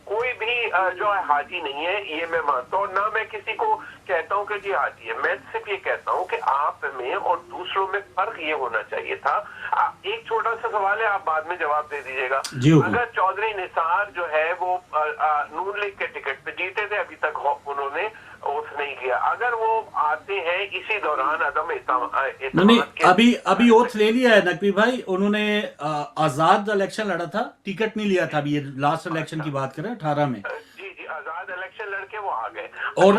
کوئی بھی جو ہے حاجی نہیں ہے، یہ میں مانتا ہوں. نہ میں کسی کو کہتا ہوں کہ جی حاجی ہے، میں صرف یہ کہتا ہوں کہ آپ میں اور دوسروں میں فرق یہ ہونا چاہیے تھا. ایک چھوٹا سا سوال ہے، آپ بعد میں جواب دے دیجیے گا. اگر چودھری نثار جو ہے وہ نون لیگ کے ٹکٹ پہ جیتے تھے، ابھی تک انہوں نے اوتھ نہیں کیا، اگر وہ آتے ہیں اسی دوران عدم اعتماد ابھی اوتھ لے لیا ہے نقوی بھائی. انہوں نے آزاد الیکشن لڑا تھا، ٹکٹ نہیں لیا تھا. ابھی یہ لاسٹ الیکشن کی بات کریں 18 میں. جی آزاد الیکشن لڑ کے وہ آ گئے. اور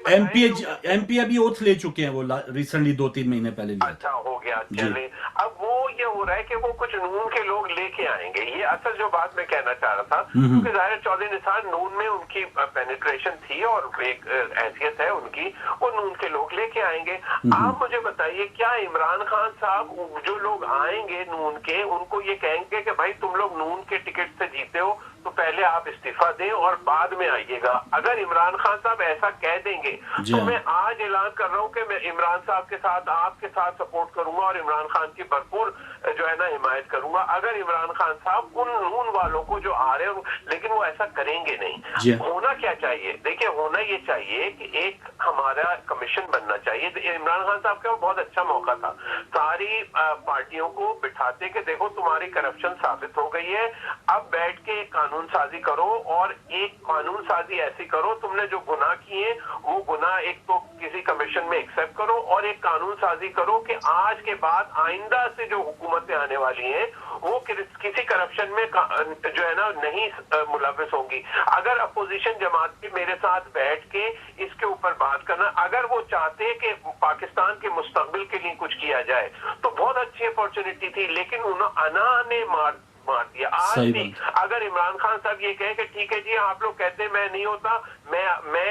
ایم پی ابھی اوتھ لے چکے ہیں، وہ ریسنٹلی 2-3 مہینے پہلے لیا تھا. اچھا ہو گیا. چلے اب وہ یہ ہو رہا ہے کہ وہ کچھ نون کے لوگ لے کے آئیں گے. یہ اصل جو بات میں کہنا چاہ رہا تھا، کیونکہ ظاہر چودھری نثار نون میں ان کی پینیٹریشن تھی اور ایک حیثیت ہے ان کی، وہ نون کے لوگ لے کے آئیں گے. آپ مجھے بتائیے کیا عمران خان صاحب جو لوگ آئیں گے نون کے، ان کو یہ کہیں گے کہ بھائی تم لوگ نون کے ٹکٹ سے جیتے ہو تو پہلے آپ استعفیٰ دیں اور بعد میں آئیے گا؟ اگر عمران خان صاحب ایسا کہہ دیں گے تو میں آج اعلان کر رہا ہوں کہ میں عمران صاحب کے ساتھ، آپ کے ساتھ سپورٹ کروں گا اور عمران خان کی بھرپور جو ہے نا حمایت کروں گا. اگر عمران خان صاحب ان نون والوں کو جو آ رہے ہیں، لیکن وہ ایسا کریں گے نہیں. ہونا کیا چاہیے؟ دیکھیں ہونا یہ چاہیے کہ ایک ہمارا کمیشن بننا چاہیے. عمران خان صاحب کا بہت اچھا موقع تھا، ساری پارٹیوں کو بٹھاتے کہ دیکھو تمہاری کرپشن ثابت ہو گئی ہے، اب بیٹھ کے قانون سازی کرو، اور ایک قانون سازی ایسی کرو، تم نے جو گناہ کیے وہ گناہ ایک تو کسی کمیشن میں ایکسپٹ کرو، اور ایک قانون سازی کرو کہ آج کے بعد آئندہ سے جو حکومتیں آنے والی ہیں وہ کسی کرپشن میں جو ہے نا نہیں ملوث ہوں گی. اگر اپوزیشن جماعت بھی میرے ساتھ بیٹھ کے اس کے اوپر بات کرنا، اگر وہ چاہتے کہ پاکستان کے مستقبل کے لیے کچھ کیا جائے تو بہت اچھی اپورچونٹی تھی. لیکن انہوں انا نے मार दिया। आज भी अगर इमरान खान साहब ये कहे कि ठीक है जी आप लोग कहते हैं मैं नहीं होता, मैं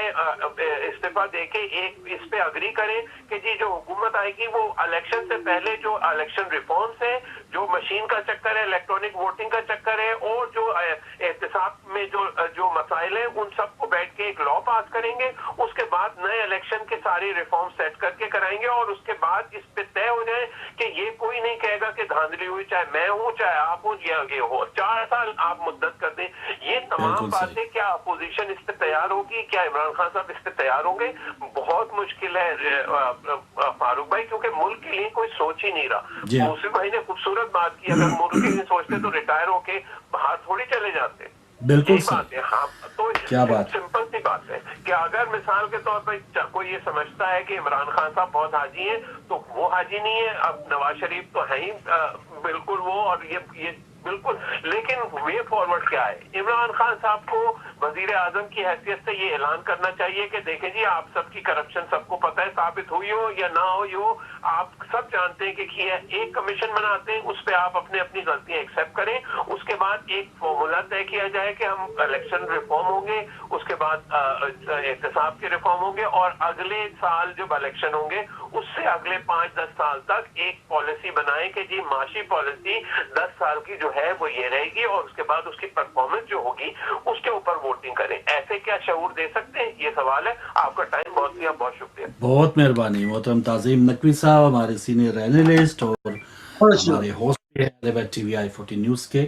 इस्तीफा देके एक इस पे अग्री करें कि जी जो हुकूमत आएगी वो इलेक्शन से पहले जो इलेक्शन रिफॉर्म्स है, जो मशीन का चक्कर है, इलेक्ट्रॉनिक वोटिंग का चक्कर है, और जो एहतसाब में जो मसाइल है उन सबको बैठ के एक लॉ पास करेंगे, उसके बाद नए इलेक्शन के सारी रिफॉर्म सेट करके कराएंगे, और उसके बाद इस पे तय हो जाए कि ये कोई नहीं कहेगा कि धांधली हुई, चाहे मैं हूँ चाहे आप हो या ये हो, 4 साल आप मुद्दत कर दें। ये तमाम बातें क्या अपोजिशन इस पे तैयार होगी, क्या इमरान खान साहब इस पे तैयार होंगे? बहुत मुश्किल है फारूक भाई, क्योंकि मुल्क के लिए कोई सोच ही नहीं रहा। मौसम भाई ने खूबसूरत बात की, अगर मुल्क के लिए सोचते तो रिटायर होके बाहर थोड़ी चले जाते। बिल्कुल बात है। हाँ, तो क्या बात, सिंपल सी बात है कि अगर मिसाल के तौर पर कोई ये समझता है कि इमरान खान साहब बहुत हाजी हैं, तो वो हाजी नहीं है। अब नवाज शरीफ तो है ही बिल्कुल वो, और ये बिल्कुल, लेकिन वे फॉरवर्ड क्या है? इमरान खान साहब को वजीर आजम की हैसियत से ये ऐलान करना चाहिए कि देखें जी आप सबकी करप्शन सबको पता है, साबित हुई हो या ना हुई हो, आप सब जानते हैं कि एक कमीशन बनाते हैं, उस पर आप अपनी अपनी गलतियां एक्सेप्ट करें, उसके बाद एक फॉर्मूला तय किया जाए कि हम इलेक्शन रिफॉर्म होंगे, उसके बाद एहतसाब के रिफॉर्म होंगे, और अगले साल जब इलेक्शन होंगे उससे अगले 5-10 साल तक एक पॉलिसी बनाए कि जी माशी पॉलिसी 10 साल की जो है वो ये रहेगी, और उसके बाद उसकी परफॉर्मेंस जो होगी उसके ऊपर वोटिंग करें। ऐसे क्या शऊर दे सकते हैं? ये सवाल है। आपका टाइम बहुत दिया, बहुत शुक्रिया। बहुत मेहरबानी मोहतरम ताज़ीम नकवी साहब, हमारे सीनियर एनालिस्ट और हमारे होस्ट हैं टीवी i14 न्यूज़ के।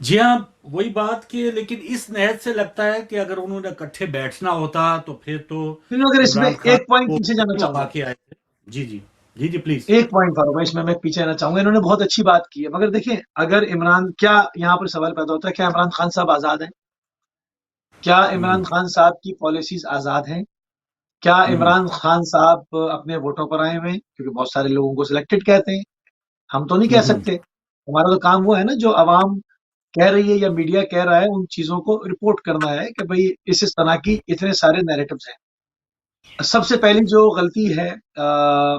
जी हाँ, वही बात की, लेकिन इस नहज से लगता है कि अगर उन्होंने इकट्ठे बैठना होता तो फिर तो अगर इसमें एक पॉइंट पीछे जाना चाहूंगा। जी जी जी जी प्लीज, एक पॉइंट फारूक भाई, इसमें मैं पीछे आना चाहूंगा। इन्होंने बहुत अच्छी बात की है, मगर देखिए अगर इमरान, क्या यहाँ पर सवाल पैदा होता है, क्या इमरान खान साहब आजाद हैं? क्या इमरान खान साहब की पॉलिसीज आजाद हैं? क्या इमरान खान साहब अपने वोटों पर आए हुए हैं? क्योंकि बहुत सारे लोगों को सिलेक्टेड कहते हैं, हम तो नहीं कह सकते। हमारा तो काम वो है ना, जो आवाम कह रही है या मीडिया कह रहा है, उन चीजों को रिपोर्ट करना है कि भाई इस तरह की इतने सारे नैरेटिव्स हैं। सबसे पहली जो गलती है,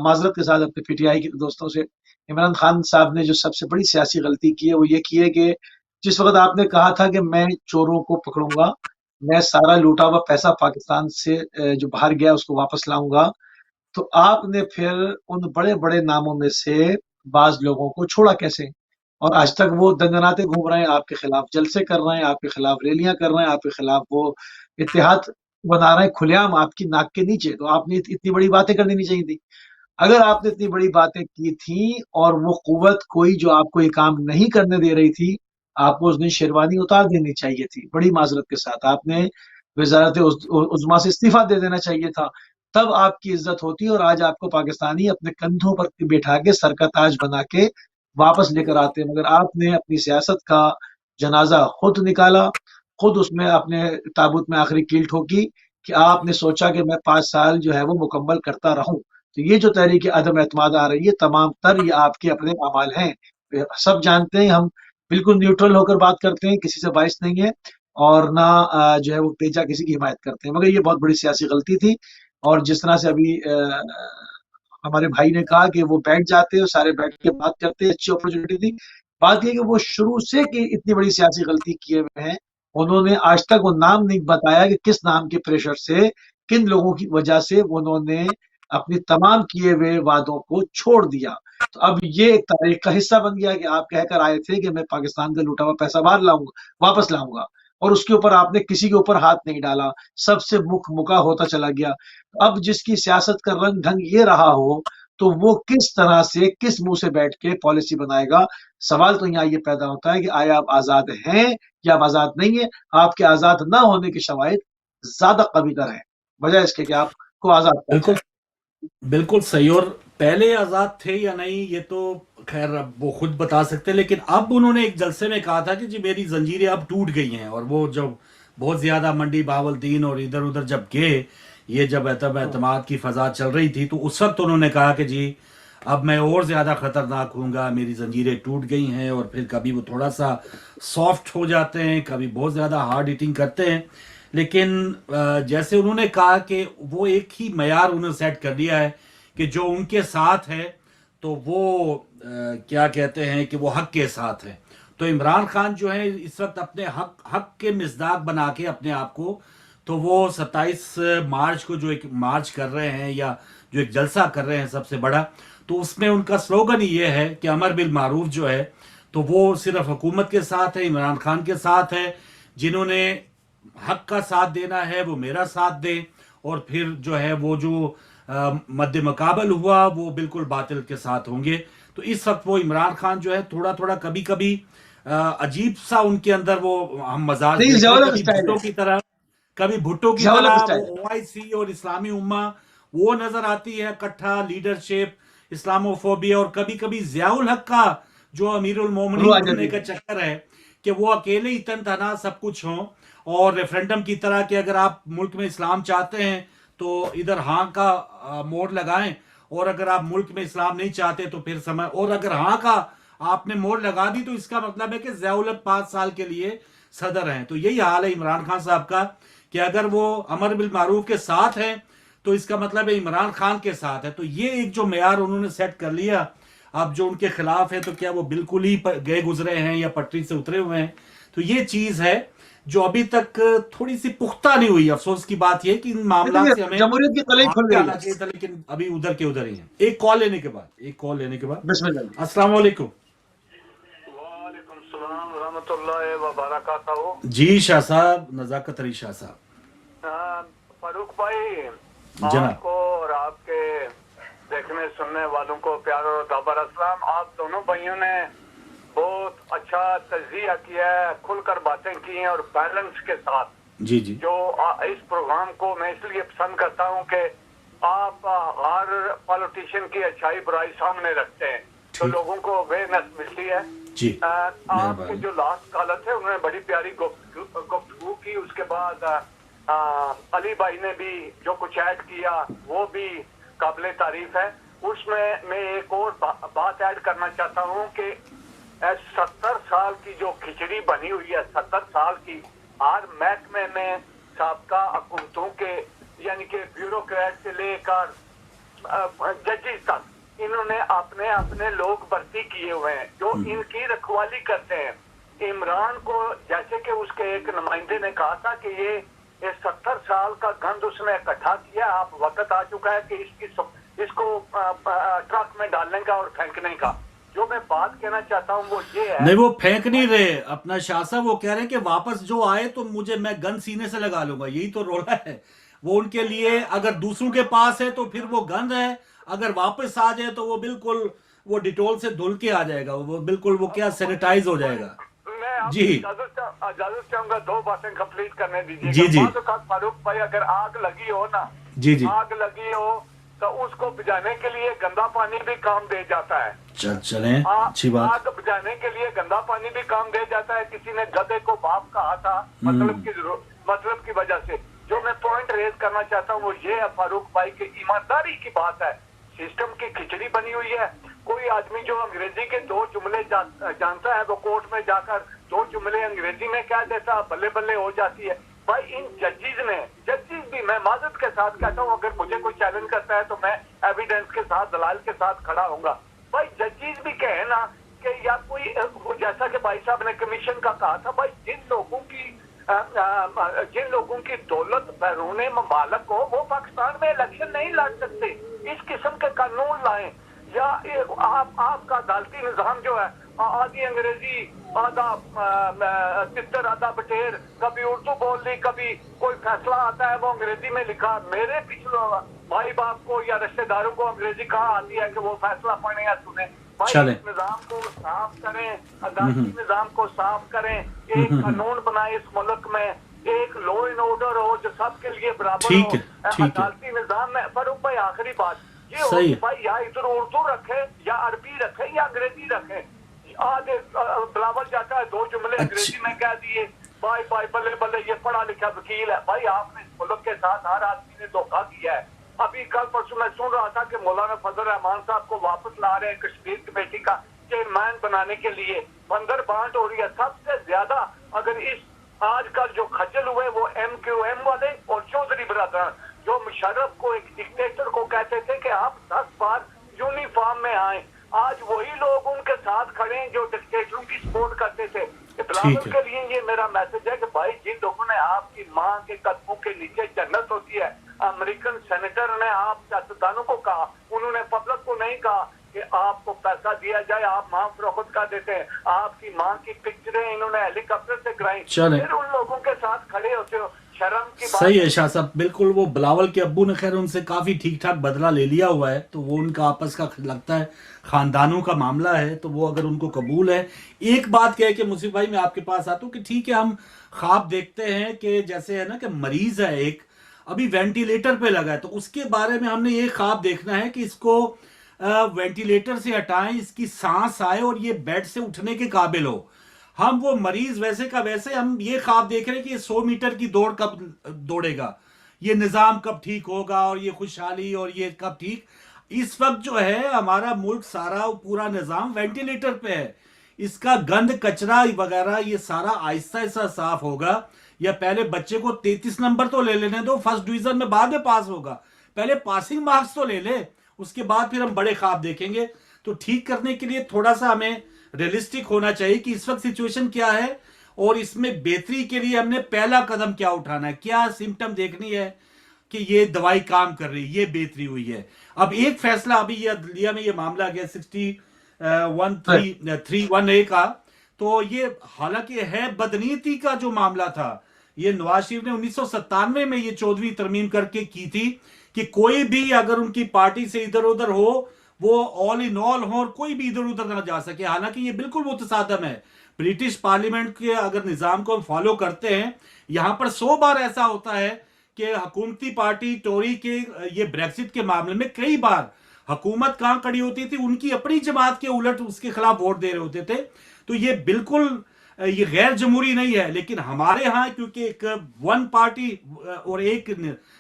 माजरत के साथ अपने पीटीआई के दोस्तों से, इमरान खान साहब ने जो सबसे बड़ी सियासी गलती की है वो ये की है कि जिस वक्त आपने कहा था कि मैं चोरों को पकड़ूंगा, मैं सारा लूटा हुआ पैसा पाकिस्तान से जो बाहर गया उसको वापस लाऊंगा, तो आपने फिर उन बड़े बड़े नामों में से बाज लोगों को छोड़ा कैसे? और आज तक वो दंगनाते घूम रहे हैं, आपके खिलाफ जलसे कर रहे हैं, आपके खिलाफ रैलियां कर रहे हैं, आपके खिलाफ वो इत्तेहाद बना रहे हैं खुलेआम आपकी नाक के नीचे। तो आपने इतनी बड़ी बातें कर देनी चाहिए थी। अगर आपने इतनी बड़ी बातें की थी और वो कुव्वत कोई जो आपको ये काम नहीं करने दे रही थी, आपको उस दिन शेरवानी उतार देनी चाहिए थी। बड़ी माजरत के साथ आपने वजारत उज़्मा से इस्तीफा दे देना चाहिए था, तब आपकी इज्जत होती और आज आपको पाकिस्तानी अपने कंधों पर बिठा के सर का ताज बना के वापस लेकर आते। मगर आपने अपनी सियासत का जनाजा खुद निकाला, खुद उसमें अपने ताबूत में आखिरी कील ठोकी कि आपने सोचा कि मैं 5 साल जो है वो मुकम्मल करता रहूं। तो ये जो तहरीक अदम एतमाद आ रही है, तमाम तर ये आपके अपने अमाल हैं। सब जानते हैं, हम बिल्कुल न्यूट्रल होकर बात करते हैं, किसी से बाइस नहीं है, और ना जो है वो पेचा किसी की हिमायत करते हैं। मगर ये बहुत बड़ी सियासी गलती थी। और जिस तरह से अभी हमारे भाई ने कहा कि वो बैठ जाते और सारे बैठ के बात करते, अच्छी अपॉर्चुनिटी थी। बात ये कि वो शुरू से कि इतनी बड़ी सियासी गलती किए हुए हैं, उन्होंने आज तक वो नाम नहीं बताया कि किस नाम के प्रेशर से, किन लोगों की वजह से उन्होंने अपनी तमाम किए हुए वादों को छोड़ दिया। तो अब ये एक तारीख का हिस्सा बन गया कि आप कहकर आए थे कि मैं पाकिस्तान का लूटा हुआ पैसा बाहर लाऊंगा, वापस लाऊंगा, और उसके ऊपर आपने किसी के ऊपर हाथ नहीं डाला, सबसे मुख मुका होता चला गया। अब जिसकी सियासत का रंग ढंग ये रहा हो, तो वो किस तरह से, किस मुंह से बैठ के पॉलिसी बनाएगा? सवाल तो यहाँ ये पैदा होता है कि आया आप आजाद हैं या आप आजाद नहीं है? आपके आजाद ना होने के शवाहिद ज्यादा कबीतर हैं, बजाय इसके कि आपको आजाद। बिल्कुल बिल्कुल सही। और पहले आजाद थे या नहीं ये तो खैर अब वो खुद बता सकते, लेकिन अब उन्होंने एक जलसे में कहा था कि जी मेरी जंजीरें अब टूट गई हैं। और वो जब बहुत ज्यादा मंडी बहावलदीन और इधर उधर जब गए, ये जब एतमाद की फजा चल रही थी, तो उस वक्त उन्होंने कहा कि जी अब मैं और ज़्यादा ख़तरनाक हूँगा, मेरी जंजीरें टूट गई हैं। और फिर कभी वो थोड़ा सा सॉफ्ट हो जाते हैं, कभी बहुत ज़्यादा हार्ड हिटिंग करते हैं। लेकिन जैसे उन्होंने कहा कि वो एक ही मयार उन्होंने सेट कर दिया है कि जो उनके साथ है तो वो क्या कहते हैं कि वो हक के साथ है। تو عمران خان جو ہے اس وقت اپنے حق کے مصداق بنا کے اپنے آپ کو، تو وہ 27 مارچ کو جو ایک مارچ کر رہے ہیں یا جو ایک جلسہ کر رہے ہیں سب سے بڑا، تو اس میں ان کا سلوگن یہ ہے کہ امر بالمعروف جو ہے تو وہ صرف حکومت کے ساتھ ہے، عمران خان کے ساتھ ہے، جنہوں نے حق کا ساتھ دینا ہے وہ میرا ساتھ دیں، اور پھر جو ہے وہ جو مد مقابل ہوا وہ بالکل باطل کے ساتھ ہوں گے. تو اس وقت وہ عمران خان جو ہے تھوڑا تھوڑا کبھی کبھی عجیب سا ان کے اندر وہ ہم مزاج نہیں، دیکھ رہے ہیں، زبردست کبھی اسٹائل بھٹو ہے، کی طرح، کبھی بھٹو کی طرح زبردست وہ اسٹائل ہے. OIC اور اسلامی امہ وہ نظر آتی ہے کٹھا لیڈرشپ اسلاموفوبیا، اور کبھی کبھی ضیاء الحق کا جو امیر روح المومنین بننے جدید. کا چکر ہے کہ وہ اکیلے ہی تن تنہا سب کچھ ہوں، اور ریفرینڈم کی طرح کہ اگر آپ ملک میں اسلام چاہتے ہیں تو ادھر ہاں کا موڑ لگائیں، اور اگر آپ ملک میں اسلام نہیں چاہتے تو پھر سمجھ، اور اگر ہاں کا آپ نے موڑ لگا دی تو اس کا مطلب ہے کہ ضیاء الحق 5 سال کے لیے صدر ہیں. تو یہی حال ہے عمران خان صاحب کا کہ اگر وہ امر بالمعروف کے ساتھ ہیں تو اس کا مطلب ہے عمران خان کے ساتھ ہے. تو یہ ایک جو معیار انہوں نے سیٹ کر لیا، اب جو ان کے خلاف ہے تو کیا وہ بالکل ہی گئے گزرے ہیں یا پٹری سے اترے ہوئے ہیں. تو یہ چیز ہے جو ابھی تک تھوڑی سی پختہ نہیں ہوئی. افسوس کی بات یہ کہ ان معاملات سے ہمیں جمہوریت کی قلعہ کھل آگے گئی آنا ہے. چاہیے تھا، لیکن ابھی ادھر کے ادھر ہی ہیں. ایک کال لینے کے بعد بسم اللہ. السلام علیکم. وعلیکم السلام ورحمۃ اللہ وبرکاتہ. جی شاہ صاحب، نزاکت علی شاہ صاحب. فاروق بھائی، جناب. آپ کو اور آپ کے دیکھنے سننے والوں کو پیار اور دابر اسلام. آپ دونوں بھائیوں نے بہت اچھا تجزیہ کیا ہے، کھل کر باتیں کی ہیں اور بیلنس کے ساتھ. جی جی جو اس پروگرام کو میں اس لیے پسند کرتا ہوں کہ آپ ہر پالیٹیشین کی اچھائی برائی سامنے رکھتے ہیں تو لوگوں کو اویئرنیس ملتی ہے. جی آپ کے جو لاسٹ کالر تھے انہوں نے بڑی پیاری گفتگو کی. اس کے بعد علی بھائی نے بھی جو کچھ ایڈ کیا وہ بھی قابل تعریف ہے. اس میں ایک اور بات ایڈ کرنا چاہتا ہوں کہ 70 سال کی جو کھچڑی بنی ہوئی ہے، 70 سال کی، ہر محکمے میں سابقہ حکومتوں کے یعنی کہ بیوروکریٹ سے لے کر ججز تک انہوں نے اپنے لوگ بھرتی کیے ہوئے ہیں جو ان کی رکھوالی کرتے ہیں. عمران کو جیسے کہ اس کے ایک نمائندے نے کہا تھا کہ یہ 70 سال کا گند اس نے اکٹھا کیا، آپ وقت آ چکا ہے کہ اس کو ٹرک میں ڈالنے کا اور پھینکنے کا. جو میں بات کہنا چاہتا ہوں وہ یہ ہے، نہیں وہ پھینک نہیں رہے اپنا شاہ صاحب، وہ کہہ رہے ہیں کہ واپس جو آئے تو میں گن سینے سے لگا لوں گا. یہی تو رولا ہے وہ ان کے لیے. اگر دوسروں کے پاس ہے تو پھر وہ گند ہے، اگر واپس آ جائے تو وہ بالکل وہ ڈیٹول سے دھل کے آ جائے گا، وہ بالکل وہ کیا سینیٹائز ہو جائے گا. میں آپ جی اجازت چاہوں گا 2 باتیں کمپلیٹ کرنے دیجیے. جی جی بعض اوقات فاروق بھائی اگر آگ لگی ہو نا، جی جی آگ لگی ہو تو اس کو بجھانے کے لیے گندا پانی بھی کام دے جاتا ہے. چلیں اچھی بات. آگ بجھانے کے لیے گندا پانی بھی کام دے جاتا ہے. کسی نے گدھے کو باپ کہا تھا مطلب کی وجہ سے. جو میں پوائنٹ ریز کرنا چاہتا ہوں وہ یہ ہے فاروق بھائی کہ ایمانداری کی بات ہے. سسٹم کی کھچڑی بنی ہوئی ہے. کوئی آدمی جو انگریزی کے 2 جملے جانتا ہے وہ کورٹ میں جا کر 2 جملے انگریزی میں کہہ دیتا، بلے بلے ہو جاتی ہے. بھائی ان ججز بھی میں معذرت کے ساتھ کہتا ہوں، اگر مجھے کوئی چیلنج کرتا ہے تو میں ایویڈنس کے ساتھ دلائل کے ساتھ کھڑا ہوں گا. بھائی ججز بھی کہیں نا کہ یا کوئی جیسا کہ بھائی صاحب نے کمیشن کا کہا تھا، بھائی جن لوگوں کی دولت بیرون ممالک ہو وہ پاکستان میں الیکشن نہیں لڑ سکتے. اس قسم کے قانون لائیں. یا آپ کا عدالتی نظام جو ہے آدھی انگریزی آدھا تتر آدھا بٹیر، کبھی اردو بول لی، کبھی کوئی فیصلہ آتا ہے وہ انگریزی میں لکھا. میرے پچھلے بھائی باپ کو یا رشتے داروں کو انگریزی کہاں آتی ہے کہ وہ فیصلہ پڑھیں یا سنیں. بھائی اس نظام کو صاف کریں، عدالتی نظام کو صاف کریں. ایک قانون بنائے اس ملک میں، ایک لا اینڈ آرڈر ہو جو سب کے لیے برابر ہو. عدالتی نظام میں فاروق بھائی آخری بات یہ ہو کہ بھائی یا ادھر اردو رکھے یا عربی رکھے یا انگریزی رکھے. آگے بلاول جاتا ہے 2 جملے انگریزی میں کہہ دیے، بھائی بلے بلے یہ پڑھا لکھا وکیل ہے. بھائی آپ نے اس ملک کے ساتھ ہر آدمی نے دھوکہ کیا ہے. ابھی کل پرسوں میں سن رہا تھا کہ مولانا فضل رحمان صاحب کو واپس لا رہے ہیں کشمیر کمیٹی کا چیئرمین بنانے کے لیے. بندر بانٹ ہو رہی ہے. سب سے زیادہ اگر اس آج کل جو کھجل ہوئے وہ MQM والے اور چودھری برادران جو مشرف کو ایک ڈکٹیٹر کو کہتے تھے کہ آپ 10 بار یونیفارم میں آئیں. آج وہی لوگ ان کے ساتھ کھڑے ہیں جو ڈکٹیٹروں کی سپورٹ کرتے تھے. بلاول کے لیے یہ میرا میسج ہے کہ بھائی جن لوگوں نے آپ کی ماں کے قدموں کے نیچے جنت ہوتی ہے, امریکن سینیٹر نے آپ سیاستدانوں کو کہا, انہوں نے پبلک کو نہیں کہا کہ آپ کو پیسہ دیا جائے, آپ ماں فروخت کر دیتے ہیں, آپ کی ماں کی پکچریں انہوں نے ہیلی کاپٹر سے کرائی, پھر ان لوگوں کے ساتھ کھڑے ہوتے ہو. شرم کی بات. صحیح ہے شاہ صاحب, بالکل. وہ بلاول کے ابو نے خیر ان سے کافی ٹھیک ٹھاک بدلہ لے لیا ہوا ہے, تو وہ ان کا آپس کا لگتا ہے خاندانوں کا معاملہ ہے, تو وہ اگر ان کو قبول ہے. ایک بات کیا ہے کہ مصیب بھائی میں آپ کے پاس آتا ہوں کہ ٹھیک ہے ہم خواب دیکھتے ہیں کہ جیسے ہے نا کہ مریض ہے ایک ابھی وینٹیلیٹر پہ لگا ہے, تو اس کے بارے میں ہم نے یہ خواب دیکھنا ہے کہ اس کو وینٹیلیٹر سے ہٹائیں, اس کی سانس آئے اور یہ بیڈ سے اٹھنے کے قابل ہو. ہم وہ مریض ویسے کا ویسے ہم یہ خواب دیکھ رہے ہیں کہ یہ 100 میٹر کی دوڑ کب دوڑے گا, یہ نظام کب ٹھیک ہوگا, اور یہ خوشحالی اور یہ کب ٹھیک. اس وقت جو ہے ہمارا ملک سارا پورا نظام وینٹیلیٹر پہ ہے, اس کا گند کچرا وغیرہ یہ سارا آہستہ آہستہ صاف ہوگا. یا پہلے بچے کو 33 نمبر تو لے لینے دو, فرسٹ ڈویژن میں بعد میں پاس ہوگا, پہلے پاسنگ مارکس تو لے لے, اس کے بعد پھر ہم بڑے خواب دیکھیں گے. تو ٹھیک کرنے کے لیے تھوڑا سا ہمیں ریئلسٹک ہونا چاہیے کہ اس وقت سچویشن کیا ہے, اور اس میں بہتری کے لیے ہم نے پہلا قدم کیا اٹھانا ہے, کیا سمٹم دیکھنی ہے کہ یہ دوائی کام کر رہی, یہ بہتری ہوئی ہے. اب ایک فیصلہ ابھی یہ عدلیہ میں یہ معاملہ گیا 6131A کا, تو یہ حالانکہ ہے بدنیتی کا جو معاملہ تھا, یہ نواز شریف نے 1997 میں یہ 14ویں ترمیم کر کے کی تھی کہ کوئی بھی اگر ان کی پارٹی سے ادھر ادھر ہو وہ آل ان آل ہو اور کوئی بھی ادھر ادھر نہ جا سکے. حالانکہ یہ بالکل متصادم ہے برٹش پارلیمنٹ کے اگر نظام کو ہم فالو کرتے ہیں. یہاں پر 100 بار ایسا ہوتا ہے کہ حکومتی پارٹی ٹوری کے یہ بریکزٹ کے معاملے میں کئی بار حکومت کہاں کڑی ہوتی تھی, ان کی اپنی جماعت کے الٹ اس کے خلاف ووٹ دے رہے ہوتے تھے. تو یہ بالکل یہ غیر جمہوری نہیں ہے. لیکن ہمارے ہاں کیونکہ ایک ون پارٹی اور ایک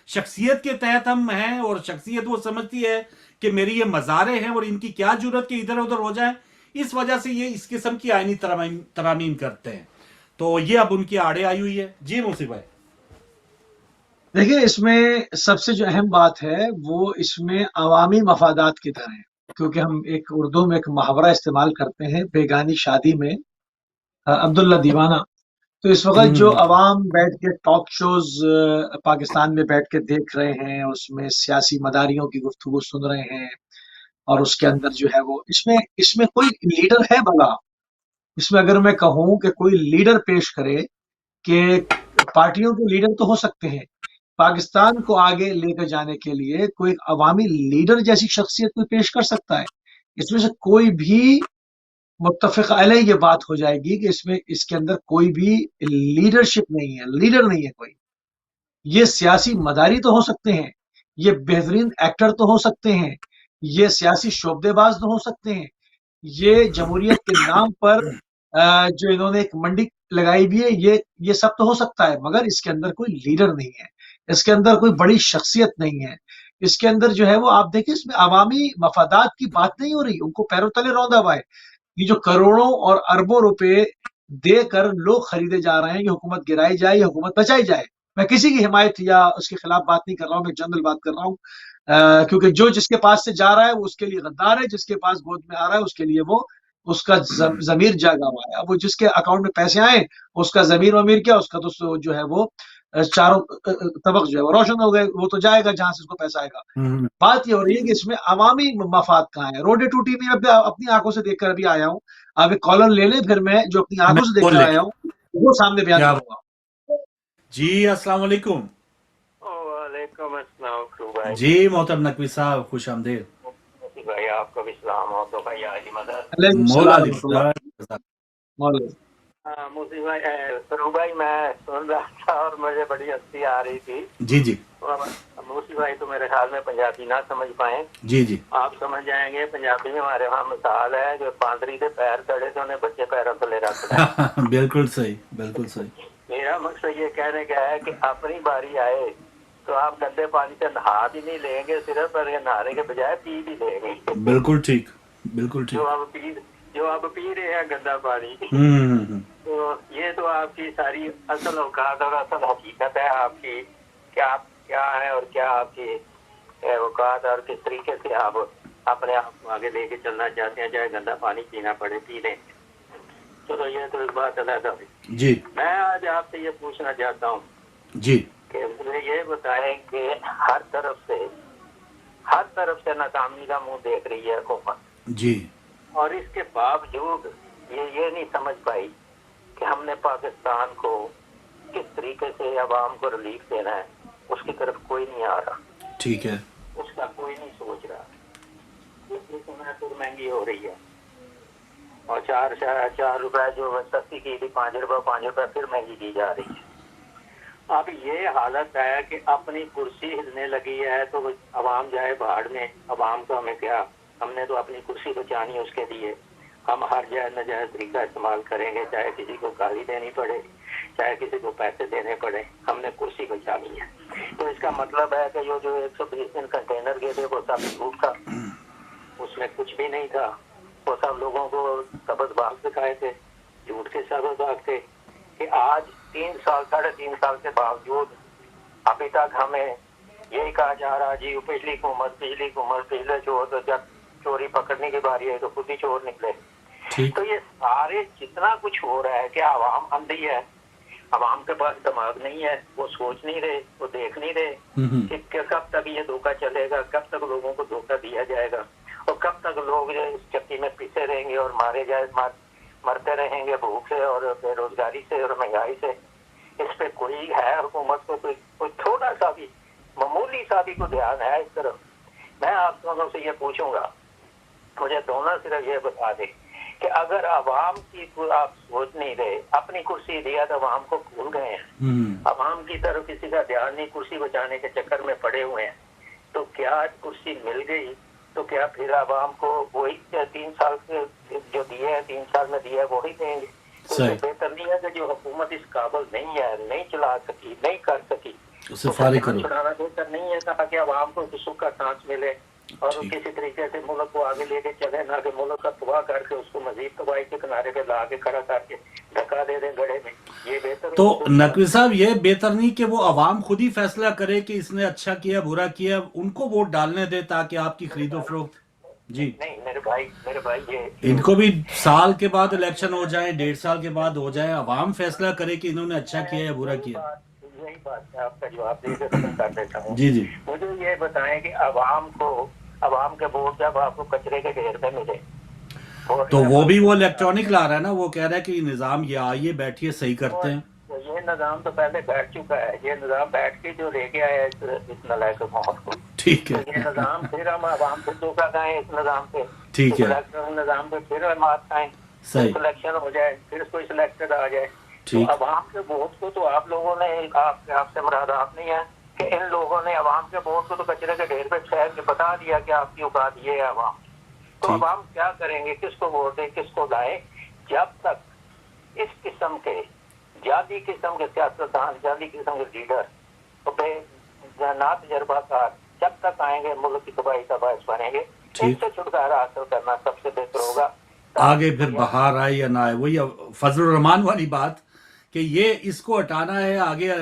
شخصیت کے تحت ہم ہیں, اور شخصیت وہ سمجھتی ہے کہ میری یہ مزارے ہیں اور ان کی کیا جرت کہ ادھر ادھر ہو جائیں, اس وجہ سے یہ اس قسم کی آئینی ترامیم کرتے ہیں. تو یہ اب ان کی آڑے آئی ہوئی ہے. جی موسی بھائی. دیکھیں اس میں سب سے جو اہم بات ہے وہ اس میں عوامی مفادات کی طرح ہے, کیونکہ ہم ایک اردو میں ایک محاورہ استعمال کرتے ہیں بیگانی شادی میں عبداللہ دیوانہ. تو اس وقت جو عوام بیٹھ کے ٹاک شوز پاکستان میں بیٹھ کے دیکھ رہے ہیں, اس میں سیاسی مداریوں کی گفتگو سن رہے ہیں, اور اس کے اندر جو ہے وہ اس میں کوئی لیڈر ہے بھلا؟ اس میں اگر میں کہوں کہ کوئی لیڈر پیش کرے, کہ پارٹیوں کے لیڈر تو ہو سکتے ہیں, پاکستان کو آگے لے کر جانے کے لیے کوئی عوامی لیڈر جیسی شخصیت کوئی پیش کر سکتا ہے؟ اس میں سے کوئی بھی متفق علیہ یہ بات ہو جائے گی کہ اس کے اندر کوئی بھی لیڈرشپ نہیں ہے, لیڈر نہیں ہے کوئی. یہ سیاسی مداری تو ہو سکتے ہیں, یہ بہترین ایکٹر تو ہو سکتے ہیں, یہ سیاسی شعبدے باز تو ہو سکتے ہیں, یہ جمہوریت کے نام پر جو انہوں نے ایک منڈی لگائی بھی ہے, یہ سب تو ہو سکتا ہے, مگر اس کے اندر کوئی لیڈر نہیں ہے, اس کے اندر کوئی بڑی شخصیت نہیں ہے. اس کے اندر جو ہے وہ آپ دیکھیں اس میں عوامی مفادات کی بات نہیں ہو رہی, ان کو پیروں تلے روندا ہوا ہے. یہ جو کروڑوں اور اربوں روپے دے کر لوگ خریدے جا رہے ہیں کہ حکومت گرائی جائے یا حکومت بچائی جائے. میں کسی کی حمایت یا اس کے خلاف بات نہیں کر رہا ہوں, میں جنرل بات کر رہا ہوں, کیونکہ جو جس کے پاس سے جا رہا ہے وہ اس کے لیے غدار ہے, جس کے پاس گود میں آ رہا ہے اس کے لیے وہ اس کا ضمیر جاگا ہوا ہے. اب وہ جس کے اکاؤنٹ میں پیسے آئے اس کا ضمیر ومیر کیا, اس کا تو جو ہے وہ چاروں طبق جو ہے وہ روشن ہو گئے, وہ تو جائے گا جہاں سے اس کو پیسہ آئے گا. بات یہ ہو رہی ہے کہ اس میں عوامی مفاد کہاں ہے. روڈے ٹو ٹی وی اپنی آنکھوں سے دیکھ کر ابھی آیا ہوں, آپ ایک کالر لے لیں, پھر میں جو اپنی آنکھوں سے دیکھ کر آیا ہوں وہ سامنے بیان کروں گا. جی السلام علیکم. وعلیکم السلام. جی محترم نقوی صاحب خوش آمدید. بھائی آپ کو بھی سلام ہو. تو بھائی علی مدد مولا علی موسی بھائی, سرو بھائی میں سن رہا تھا اور مجھے بڑی ہنسی آ رہی تھی. جی جی موسی بھائی تو میرے خیال میں پنجابی نہ سمجھ پائیں. جی جی آپ سمجھ جائیں گے. پنجابی میں ہمارے وہاں مثال ہے, جو پادری کے پیر چڑھے تو انہیں بچے پیروں تلے رکھ دیں. بالکل صحیح, بالکل صحیح. میرا مقصد یہ کہنے کا ہے کہ اپنی باری آئے تو آپ گندے پانی سے نہا بھی نہیں لیں گے, صرف نہانے کے بجائے پی بھی لیں گے. بالکل ٹھیک, بالکل ٹھیک. جو آپ پی رہے ہیں گندا پانی, تو یہ تو آپ کی ساری اصل اوقات اور اصل حقیقت ہے آپ کی, کیا ہے اور کیا آپ کی اوقات اور کس طریقے سے آپ अपने आप को आगे लेके चलना चाहते हैं, चाहे गंदा पानी पीना पड़े पी लें। चलो ये तो एक बात अलग है जी। मैं आज आपसे ये पूछना चाहता हूँ जी कि मुझे ये बताएं कि हर तरफ से नाकामी का मुंह देख रही है हुकूमत, जी और इसके बावजूद ये नहीं समझ पाई कि हमने पाकिस्तान को किस तरीके से अवाम को रिलीफ देना है। उसकी तरफ कोई नहीं आ रहा, ठीक है। उसका कोई नहीं सोच रहा। इसलिए तो महंगी हो रही है, और 4 रुपए जो सस्ती की थी 5 रुपए फिर महंगी की जा रही है। अब ये हालत है कि अपनी कुर्सी हिलने लगी है तो अवाम जाए भाड़ में। अवाम को हमें क्या, हमने तो अपनी कुर्सी बचानी उसके लिए हम हर जायज नाजायज तरीका इस्तेमाल करेंगे, चाहे किसी को गाली देनी पड़े, चाहे किसी को पैसे देने पड़े, हमने कुर्सी बचानी है। तो इसका मतलब है कि जो 120 दिन कंटेनर गए थे वो सब झूठ था, उसमें कुछ भी नहीं था। वो सब लोगों को सबक बाग दिखाए थे, झूठ के सबक बाग थे कि आज 3 साल 3.5 साल के बावजूद अभी तक हमें यही कहा जा रहा जी पिछली हुकूमत पिछले चोर, तो जब चोरी पकड़ने की बारी है तो खुद ही चोर निकले। तो ये सारे जितना कुछ हो रहा है कि आवाम अंधी है, आवाम के पास दिमाग नहीं है, वो सोच नहीं रहे, वो देख नहीं रहे कि कब तक ये धोखा चलेगा, कब तक लोगों को धोखा दिया जाएगा, और कब तक लोग जो इस चक्की में पिसे रहेंगे और मरते रहेंगे भूख से और बेरोजगारी से और महंगाई से। इस पे कोई है हुकूमत को कोई थोड़ा सा भी मामूली सा भी कोई ध्यान है इस तरफ? मैं आप दोनों से ये पूछूंगा, मुझे दोनों सिर्फ ये बता दे कि अगर अवाम की आप सोच नहीं रहे, अपनी कुर्सी दिया तो अवाम को भूल गए हैं, अवाम की तरफ किसी का ध्यान नहीं, कुर्सी बचाने के चक्कर में पड़े हुए हैं, तो क्या कुर्सी मिल गई तो क्या फिर अवाम को वही 3 साल के जो दिए हैं 3 साल में दिया है वही देंगे? तो बेहतर नहीं है कि जो हुकूमत इस काबिल नहीं है, नहीं चला सकी, नहीं कर सकी, उसे फारिग करो। छुड़ाना बेहतर नहीं है ताकि अवाम को सुख का सांस मिले और किसी तरीके से मुल्क को आगे लेके चले, ना कि मुल्क का तबाह करके उसको मजीद तबाही के किनारे पे ला के खड़ा करके धक्का दे दें गड्ढे में। ये बेहतर तो नकवी साहब ये बेहतर नहीं कि वो अवाम खुद ही फैसला करे कि इसने अच्छा किया बुरा किया, उनको वोट डालने दे ताकि आपकी खरीदो फरोख्त। जी नहीं मेरे भाई ये इनको भी साल के बाद इलेक्शन हो जाए, 1.5 साल के बाद हो जाए, अवाम फैसला करे कि इन्होंने अच्छा किया या बुरा किया। यही बात है, आपका जवाब दे के खत्म कर देता हूँ। जी जी मुझे ये बताएं कि अवाम के वोट जब आपको कचरे के ढेर पे मिले तो वो भी वो इलेक्ट्रॉनिक ला रहा है ना, वो कह रहा है कि निजाम ये आइए बैठिए सही करते हैं। तो ये निजाम तो पहले बैठ चुका है, ये निजाम बैठ के जो लेके आया है इस नलायक हुकूमत को, ठीक है। तो ये निजाम फिर हम आवाम से धोखा खाएं इस निजाम पे, ठीक है। निजाम पे फिर हम मात खाएं, सिलेक्शन हो जाए, फिर कोई सिलेक्टेड आ जाए, तो अवाम के वोट को तो आप लोगों ने आपसे मुराद आप नहीं है कि इन लोगों ने अवाम के वोट को तो कचरे के ढेर पे ठहर के बता दिया कि आपकी औकात ये है अवाम। तो अवाम क्या करेंगे, किसको वोट दें, किसको लाए? जब तक इस किस्म के जाली किस्म के सियासतदान, जाली किस्म के लीडर ना तजर्बाकार जब तक आएंगे मुल्क की तबाही का बायस बनेंगे। इनसे छुटकारा हासिल करना सबसे बेहतर होगा। आगे फिर बाहर आए या ना आए, वही फजल रहमान वाली बात कि ये इसको हटाना है, आगे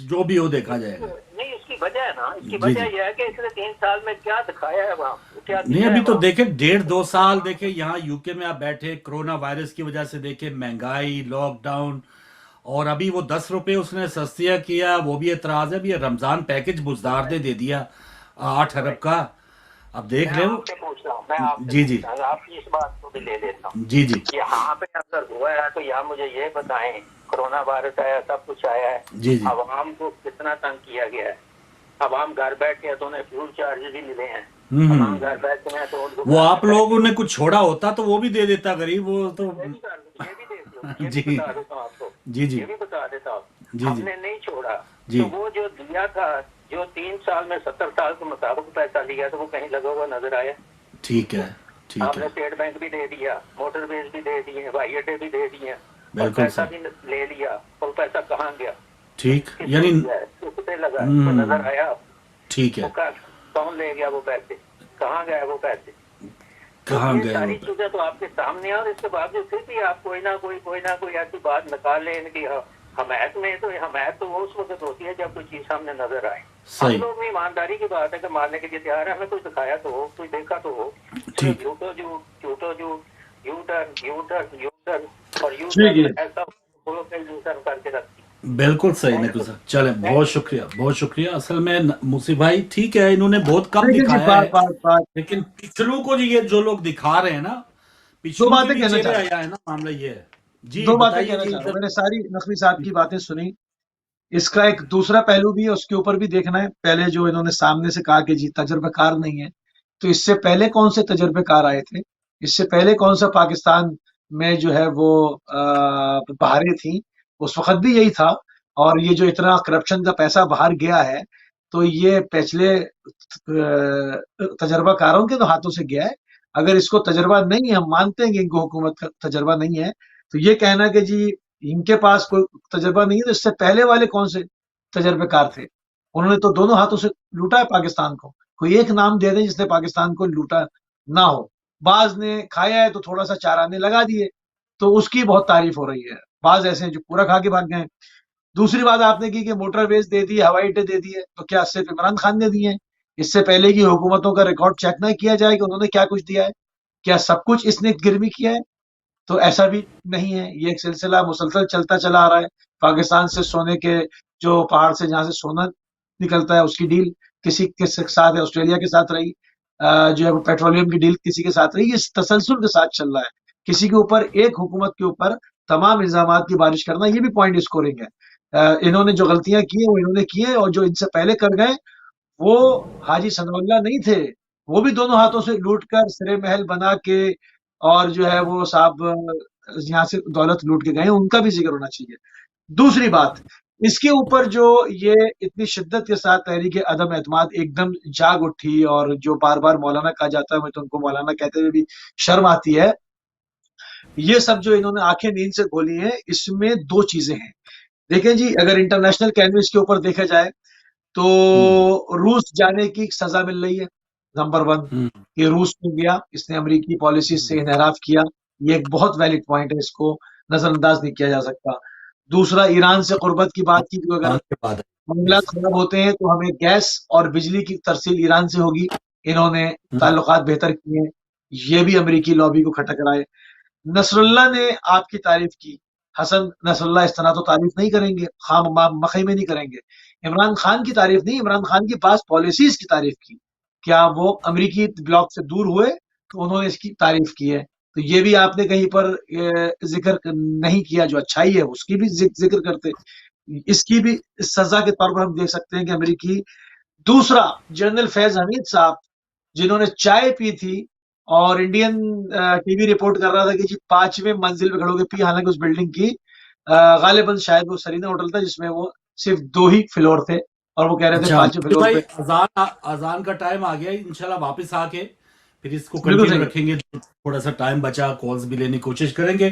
जो भी हो देखा जाएगा। नहीं इसकी वजह है ना, इसकी वजह यह है कि इसने 3 साल में क्या दिखाया है वहाँ, क्या नहीं अभी तो देखे 1.5-2 साल देखे यहाँ यूके में आप बैठे, कोरोना वायरस की वजह से देखे महंगाई, लॉकडाउन, और अभी वो 10 रुपए उसने सस्तिया किया, वो भी एतराज है। अभी रमजान पैकेज बुजदार ने दे दिया 8 अरब का। अब देख रहे हो। जी जी आपकी इस बात को भी ले लेता हूँ। जी जी यहाँ पे अगर हुआ है तो यहाँ मुझे ये बताएं, कोरोना वायरस आया, सब कुछ आया है, जी जी अवाम को कितना तंग किया गया है। अवाम घर बैठ के तो उन्हें फ्यूल चार्जेस भी मिले हैं, घर बैठ के तो वो आप लोगों ने कुछ छोड़ा होता तो वो भी दे देता गरीब, वो तो ये भी जी बता देता हूँ आपको, जी जी ये भी बता देता हूँ, जी हमने नहीं छोड़ा। जी तो वो जो दिया था, जो 3 साल में 70 साल के मुताबिक पैसा लिया तो वो कहीं लगा हुआ नजर आया? ठीक है ठीक आपने है। स्टेट बैंक भी दे दिया, मोटरवेज भी दे दिए, हवाई अड्डे भी दे दिए, बिल्कुल पैसा भी ले लिया, और पैसा कहाँ गया? ठीक, यानी लगा नजर आया? ठीक है। कौन ले गया वो पैसे, कहाँ गए वो पैसे, कहाँ गए? सारी चीजें तो आपके सामने है, और इसके बावजूद फिर भी आप कोई ना कोई ऐसी बात निकाल लें कि हमायत में, तो हमायत तो वो उस वक्त होती है जब कोई चीज सामने नजर आए। सही। हम लोग में ईमानदारी की बात है कि मारने के लिए तैयार है, हमें कुछ दिखाया तो हो, कुछ देखा तो हो। ठीक। झूठो जो यू टर्न और यू ठीक है। ऐसा यू टर्न करके रखती। बिल्कुल सही नकुल साहब, चले बहुत शुक्रिया। असल में मुसी भाई ठीक है, इन्होंने बहुत कम दिखाया है, लेकिन पिछलू को ये जो लोग दिखा रहे हैं ना, पिछलू बातें के लिए कहना चेहरे चाहता आया है ना, मामला ये है जी। दो बातें बताइए कहना जी। चाह रहा हूं। मैंने सारी नकवी साहब की बातें सुनी, इसका एक दूसरा पहलू भी है, उसके ऊपर भी देखना है। पहले जो इन्होंने सामने से कहा कि जी तजर्बेकार नहीं है, तो इससे पहले कौन से तजर्बेकार आए थे? इससे पहले कौन सा पाकिस्तान में जो है वो बहारें थी? उस वक्त भी यही था। और ये जो इतना करप्शन का पैसा बाहर गया है, तो ये पिछले तजर्बाकारों के तो हाथों से गया है। अगर इसको तजर्बा नहीं है, हम मानते हैं कि इनको हुकूमत का तजर्बा नहीं है, तो ये कहना कि जी इनके पास कोई तजर्बा नहीं है, तो इससे पहले वाले कौन से तजर्बेकार थे? उन्होंने तो दोनों हाथों से लूटा है पाकिस्तान को। कोई एक नाम दे दें जिसने पाकिस्तान को लूटा ना हो। बाज ने खाया है तो थोड़ा सा चार आने लगा दिए, तो उसकी बहुत तारीफ हो रही है। बाज ऐसे हैं जो पूरा खा के भाग गए। दूसरी बात आपने की कि मोटरवेज दे दी, हवाई अड्डे दे दिए, तो क्या सिर्फ इमरान खान ने दिए हैं? इससे पहले की हुकूमतों का रिकॉर्ड चेक ना किया जाए कि उन्होंने क्या कुछ दिया है? क्या सब कुछ इसने गिरवी किया है? तो ऐसा भी नहीं है। ये एक सिलसिला मुसलसल चलता चला आ रहा है। पाकिस्तान से सोने के जो पहाड़ से जहां से सोना निकलता है उसकी डील किसी के साथ है, ऑस्ट्रेलिया के साथ रही। जो है वो पेट्रोलियम की डील किसी के साथ रही। इस तसलसल के साथ चल रहा है। किसी के ऊपर, एक हुकूमत के ऊपर तमाम इल्जामात की बारिश करना, ये भी पॉइंट स्कोरिंग है। इन्होंने जो गलतियां की है वो इन्होंने की है, और जो इनसे पहले कर गए वो हाजी सनाउल्लाह नहीं थे। वो भी दोनों हाथों से लूट कर सिरे महल बना के, और जो है वो साहब यहाँ से दौलत लूट के गए, उनका भी जिक्र होना चाहिए। दूसरी बात, इसके ऊपर जो ये इतनी शिद्दत के साथ तहरीक अदम एतमाद एकदम जाग उठी, और जो बार बार मौलाना कहा जाता है, मैं तो उनको मौलाना कहते हुए भी शर्म आती है। ये सब जो इन्होंने आंखें नींद से खोली हैं, इसमें दो चीजें हैं। देखें जी, अगर इंटरनेशनल कैनवस के ऊपर देखा जाए तो रूस जाने की सजा मिल रही है। नंबर वन, ये रूस में गया, इसने अमेरिकी पॉलिसी से इनहराफ किया। ये एक बहुत वैलिड पॉइंट है, इसको नजरअंदाज नहीं किया जा सकता। दूसरा, ईरान से कुर्बत की बात की, अगर मामला खराब होते हैं तो हमें गैस और बिजली की तरसील ईरान से होगी। इन्होंने ताल्लुकात बेहतर किए, ये भी अमेरिकी लॉबी को खटक रहा है। नसरुल्लाह ने आपकी तारीफ की, हसन नसरुल्लाह इस तरह तो तारीफ नहीं करेंगे, खाम मखई में नहीं करेंगे। इमरान खान की तारीफ नहीं, इमरान खान की पास पॉलिसीज की तारीफ की। क्या वो अमेरिकी ब्लॉक से दूर हुए तो उन्होंने इसकी तारीफ की है। तो ये भी आपने कहीं पर जिक्र नहीं किया, जो अच्छाई है उसकी भी जिक्र करते। इसकी भी सजा के तौर पर हम देख सकते हैं कि अमेरिकी। दूसरा, जनरल फैज हमीद साहब, जिन्होंने चाय पी थी और इंडियन टीवी रिपोर्ट कर रहा था कि जी 5वें मंजिल पे खड़े होकर पी, हालांकि उस बिल्डिंग की गालिबन शायद वो सरीना होटल था जिसमें वो सिर्फ 2 ही फ्लोर थे, और वो कह रहे थे 5वें फ्लोर पे। अजान का टाइम आ गया, इंशाल्लाह वापस आके फिर इसको कंटिन्यू रखेंगे। थोड़ा सा टाइम बचा, कॉल्स भी लेने की कोशिश करेंगे।